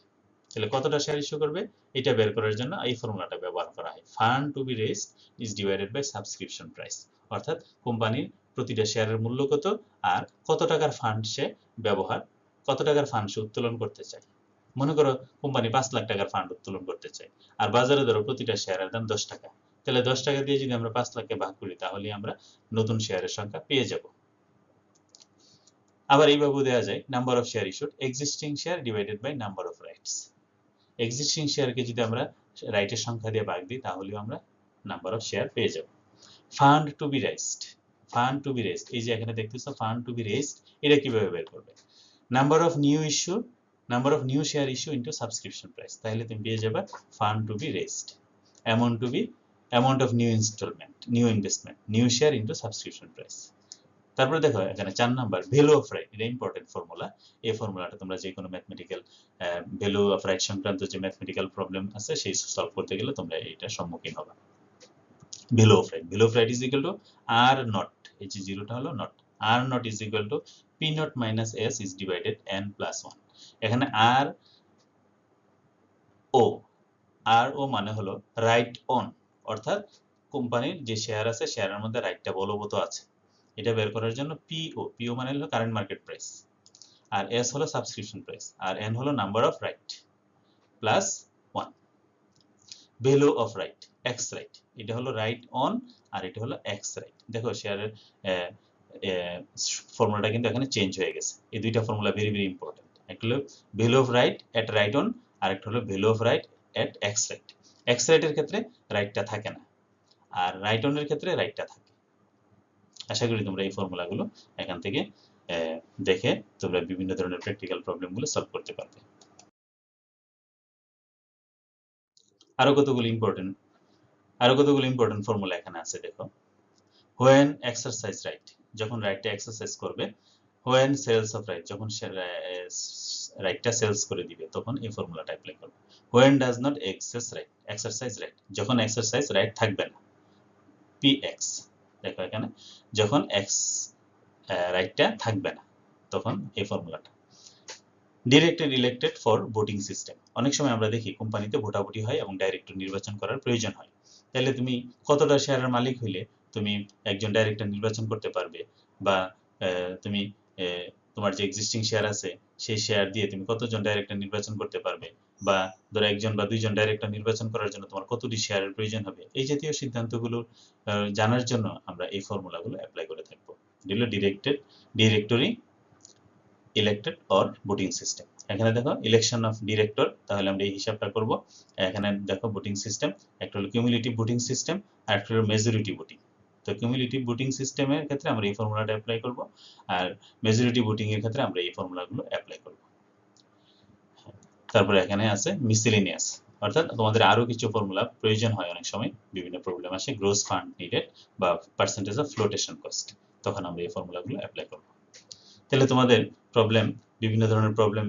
তাহলে কতটা শেয়ার ইস্যু করবে এটা বের করার জন্য এই ফর্মুলাটা ব্যবহার করা হয়, fund to be raised is divided by subscription price. অর্থাৎ কোম্পানির প্রতিটা শেয়ারের মূল্য কত আর কত টাকার ফান্ড সে উত্তোলন করতে চায়। মনে করো কোম্পানি 5 লাখ টাকার ফান্ড উত্তোলন করতে চায় আর বাজারে ধরো প্রতিটা শেয়ারের দাম 10 টাকা। তাহলে 10 টাকা দিয়ে যদি আমরা 5 লাখকে ভাগ করি তাহলে আমরা নতুন শেয়ারের সংখ্যা পেয়ে যাব। আবার এইভাবে দেওয়া যায় number of share issued existing share divided by number of rights. Existing শেয়ারকে যদি আমরা রাইটের সংখ্যা দিয়ে ভাগ দিই তাহলেও আমরা নাম্বার অফ শেয়ার পেয়ে যাব। Fund to be raised, fund to be raised, এই যে এখানে দেখতেছো ফান্ড টু বি রেজড, এটা কিভাবে বের করবে? Number of new share issue into subscription price, তাহলে তুমি পেয়ে যাবে fund to be raised amount of new investment new share into subscription price. তারপরে দেখো এখানে 4 নাম্বার ভ্যালু অফ রাইট, এটা ইম্পর্টেন্ট ফর্মুলা। এই ফর্মুলাটা তোমরা যে কোনো ম্যাথমেটিক্যাল ভ্যালু অফ রাইট সংক্রান্ত যে ম্যাথমেটিক্যাল প্রবলেম আছে সেই সলভ করতে গেলে তোমরা এইটার সম্মুখীন হবে। Value of right is equal to are not, এই যে জিরোটা হলো not, are not is equal to P not minus S is divided N plus one. এখানে আর ও মানে হলো রাইট অন, অর্থাৎ কোম্পানির যে শেয়ার আছে শেয়ারের মধ্যে রাইটটা বলবৎ আছে, এটা বের করার জন্য পিও মানে হলো কারেন্ট মার্কেট প্রাইস, আর এস হলো সাবস্ক্রিপশন প্রাইস, আর এন হলো number of right plus one. Value of right x right, এটা হলো রাইট অন আর এটা হলো এক্স রাইট। দেখো শেয়ারের ফর্মুলাটা কিন্তু এখানে চেঞ্জ হয়ে গেছে। এই দুইটা ফর্মুলা ভেরি ভেরি ইম্পর্টেন্ট। একটা হলো value of right at right on, আর একটা হলো value of right at ex right. Ex রাইটের ক্ষেত্রে রাইটটা থাকে না, আর রাইট অনের ক্ষেত্রে রাইটটা থাকে। আশা করি তোমরা এই ফর্মুলাগুলো এখান থেকে দেখে তোমরা বিভিন্ন ধরনের প্র্যাকটিক্যাল প্রবলেমগুলো সলভ করতে পারবে। আরো কতগুলো ইম্পর্টেন্ট ফর্মুলা এখানে আছে দেখো। হোয়েন এক্সারসাইজ রাইট, যখন রাইটটা এক্সারসাইজ করবে। হোয়েন সেলস অফ রাইট, যখন রাইটটা সেলস করে দিবে তখন এই ফর্মুলাটা অ্যাপ্লাই করবে। When does not exercise right, যখন এক্সারসাইজ রাইট থাকবে না। পি এক্স, দেখো এখানে যখন এক্স রাইটটা থাকবে না তখন এই ফর্মুলাটা। Directed elected for voting system, অনেক সময় আমরা দেখি কোম্পানিতে ভোটাভুটি হয় এবং ডাইরেক্টর নির্বাচন করার প্রয়োজন হয়। তাহলে তুমি কতটা শেয়ারের মালিক হইলে তুমি একজন ডাইরেক্টর নির্বাচন করতে পারবে, বা তুমি তোমার যে এক্সিস্টিং শেয়ার আছে সেই শেয়ার দিয়ে তুমি কতজন ডাইরেক্টর নির্বাচন করতে পারবে, বা ধরো একজন বা দুইজন ডাইরেক্টর নির্বাচন করার জন্য তোমার কতটি শেয়ারের প্রয়োজন হবে, এই জাতীয় সিদ্ধান্তগুলো জানার জন্য আমরা এই ফর্মুলাগুলো অ্যাপ্লাই করে থাকবো। এগুলো directory elected or voting system. এখানে দেখো ইলেকশন অফ ডিরেক্টর, তাহলে আমরা এই হিসাবটা করব। এখানে দেখো ভোটিং সিস্টেম, একটা হলো কিউমুলেটিভ ভোটিং সিস্টেম আর একটা হলো মেজরিটি ভোটিং। তো কিউমুলেটিভ ভোটিং সিস্টেমের ক্ষেত্রে আমরা এই ফর্মুলাটা অ্যাপ্লাই করব, আর মেজরিটি ভোটিং এর ক্ষেত্রে আমরা এই ফর্মুলাগুলো অ্যাপ্লাই করব। তারপরে এখানে আছে মিসেলেনিয়াস, অর্থাৎ তোমাদের আরো কিছু ফর্মুলা প্রয়োজন হয় অনেক সময়, বিভিন্ন প্রবলেম আসে, গ্রোস ফান্ড নিডেড বা পার্সেন্টেজ অফ ফ্লোটেশন কস্ট, তখন আমরা এই ফর্মুলাগুলো অ্যাপ্লাই করব। তাহলে তোমাদের বিভিন্ন ধরনের প্রবলেম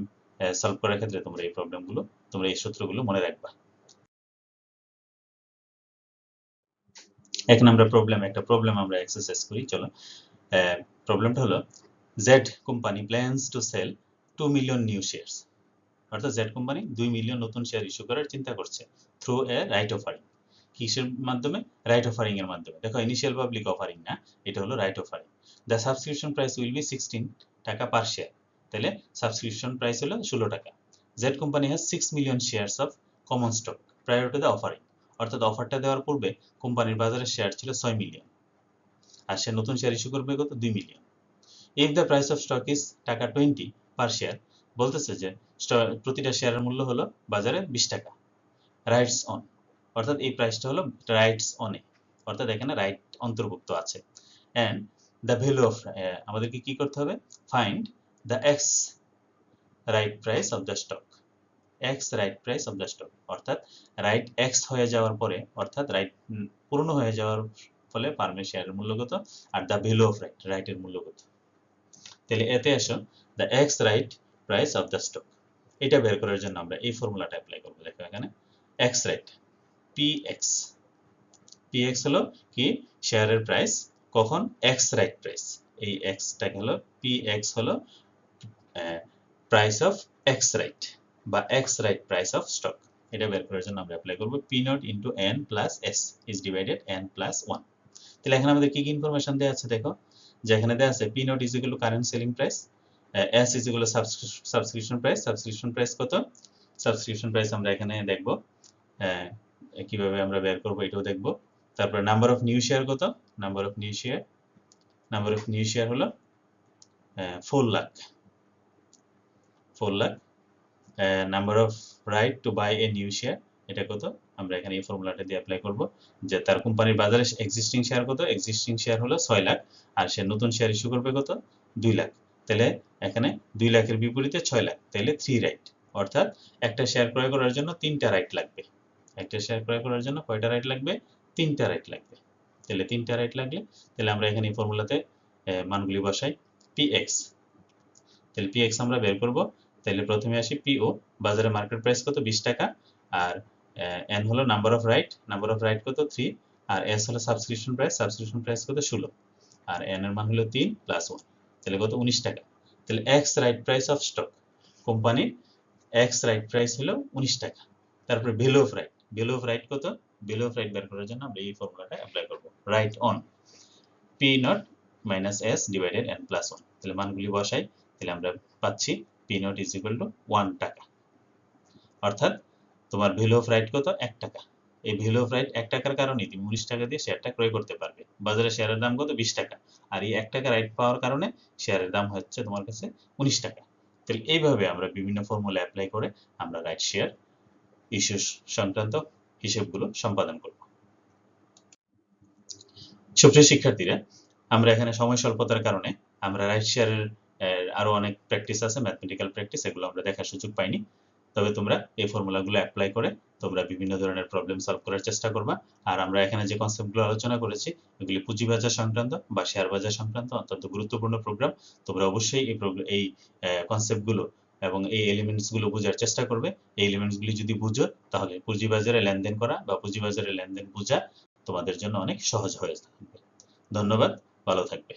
সলভ করার ক্ষেত্রে তোমরা এই সূত্রগুলো মনে রাখবা। এখন আমরা একটা প্রবলেম আমরা এক্সারসাইজ করি, চলো। প্রবলেমটা হলো Z company plans to sell 2 million new shares, অর্থাৎ জেড কোম্পানি 2 মিলিয়ন নতুন শেয়ার ইস্যু করার চিন্তা করছে থ্রু এ রাইট অফারিং। কিসের মাধ্যমে? রাইট অফারিং এর মাধ্যমে। দেখো ইনিশিয়াল পাবলিক অফারিং না, এটা হলো right offering. The subscription price will be 16 টাকা পার শেয়ার, তাহলে সাবস্ক্রিপশন প্রাইস হলো 16 টাকা। Z company has 6 million shares of common stock prior to the offering, অর্থাৎ অফারটা দেওয়ার পূর্বে কোম্পানির বাজারে শেয়ার ছিল 6 মিলিয়ন, আর সে নতুন শেয়ার ইস্যু করবে কত? 2 million. If the price of stock is টাকা 20 পার শেয়ার, বলতেছে যে প্রতিটা শেয়ারের মূল্য হলো বাজারে 20 টাকা। রাইটস অন, অর্থাৎ এই প্রাইসটা হলো রাইটস অনে, অর্থাৎ এখানে রাইট অন্তর্ভুক্ত আছে। এন্ড দ্য ভ্যালু অফ, আমাদেরকে কি করতে হবে? Find the x right price of the stock. X right price of the stock, অর্থাৎ রাইট এক্স হয়ে যাওয়ার পরে, অর্থাৎ রাইট পূর্ণ হয়ে যাওয়ার ফলে ফার্মের শেয়ারের মূল্য কত, are the value of right, রাইটের মূল্য কত। তাহলে এতে আসো the x right price of the stock, এটা বের করার জন্য আমরা এই ফর্মুলাটা অ্যাপ্লাই করবো। দেখো এখানে এক্স রাইট পিএক্স, পিএক্স হলো কি? শেয়ারের প্রাইস, কখন? এক্স রাইট প্রাইস, এই এক্সটা হলো পিএক্স হলো প্রাইস অফ এক্স রাইট বা x right price of stock. এটা বের করার জন্য আমরা অ্যাপ্লাই করবো P not into N plus S is divided N plus one. তাহলে এখানে আমাদের কি কি ইনফরমেশন দেওয়া আছে দেখো, যে এখানে দেওয়া আছে P not is equal to current selling price, S is equal to subscription price. Subscription price কত? সাবস্ক্রিপশন প্রাইস আমরা এখানে দেখবো কিভাবে আমরা বের করবো, এটাও দেখবো। তারপরে নাম্বার অফ নিউ শেয়ার কত? নাম্বার অফ নিউ শেয়ার হলো 4 lakh. Number of right to buy a new share, এটা কত? আমরা এখানে এই ফর্মুলাটা দিয়ে অ্যাপ্লাই করব, যে তার কোম্পানির বাজারে এক্সিস্টিং শেয়ার কত? এক্সিস্টিং শেয়ার হলো 6 লাখ, আর সে নতুন শেয়ার ইস্যু করবে কত? 2 লাখ। তাহলে এখানে 2 লাখের বিপরীতে 6 লাখ, তাহলে 3 রাইট, অর্থাৎ একটা শেয়ার ক্রয় করার জন্য 3টা রাইট লাগবে। একটা শেয়ার ক্রয় করার জন্য কয়টা রাইট লাগবে? 3টা রাইট লাগবে। তাহলে 3টা রাইট লাগলে, তাহলে আমরা এখানে এই ফর্মুলাতে মানগুলি বসাই। পিএক্স, তাহলে পিএক্স আমরা বের করব। তাহলে প্রথমে আসি পিও, বাজারে মার্কেট প্রাইস কত? 20 টাকা, আর এন হলো নাম্বার অফ রাইট কত? 3, আর এস হলো সাবস্ক্রিপশন প্রাইস কত? 16, আর এন এর মান হলো 3 প্লাস 1, তাহলে কত? 19 টাকা। তাহলে x right price of stock, কোম্পানির এক্স রাইট প্রাইস হলো 19 টাকা। তারপরে value of right, value of right কত? ভ্যালু অফ রাইট বের করার জন্য আমরা এই ফর্মুলাটা অ্যাপ্লাই করব। Right on P not minus S divided N plus 1। তাহলে মানগুলি বসাই, তাহলে আমরা পাচ্ছি P not is equal to 1 টাকা। অর্থাৎ তোমার ভ্যালু অফ রাইট কত? 1 টাকা। এই ভ্যালু অফ রাইট 1 টাকার কারণে তুমি 19 টাকা দিয়ে শেয়ারটা ক্রয় করতে পারবে। বাজারে শেয়ারের দাম কত? 20 টাকা। আর এই 1 টাকা রাইট পাওয়ার কারণে শেয়ারের দাম হচ্ছে তোমার কাছে 19 টাকা। তাহলে এইভাবে আমরা বিভিন্ন ফর্মুলা অ্যাপ্লাই করে আমরা রাইট শেয়ার ইস্যু সংক্রান্ত হিসেবগুলো সম্পাদন করব। সুপ্রিয় শিক্ষার্থীরা, আমরা এখানে সময় স্বল্পতার কারণে আমরা রাইট শেয়ারের আরো অনেক প্র্যাকটিস আছে, ম্যাথমেটিক্যাল প্র্যাকটিস, এগুলো আমরা দেখার সুযোগ পাইনি। তবে তোমরা এই ফর্মুলাগুলো অ্যাপ্লাই করে তোমরা বিভিন্ন ধরনের প্রবলেম সলভ করার চেষ্টা করবা। আর আমরা এখানে যে কনসেপ্টগুলো আলোচনা করেছি এগুলি পুঁজিবাজার সংক্রান্ত বা শেয়ার বাজার সংক্রান্ত অত্যন্ত গুরুত্বপূর্ণ প্রোগ্রাম। তোমরা অবশ্যই এই কনসেপ্টগুলো এবং এই এলিমেন্টসগুলো বোঝার চেষ্টা করবে। এই এলিমেন্টসগুলি যদি বুঝো তাহলে পুঁজিবাজারে লেনদেন করা বা পুঁজিবাজারে লেনদেন বোঝা তোমাদের জন্য অনেক সহজ হয়ে থাকবে। ধন্যবাদ, ভালো থাকবে।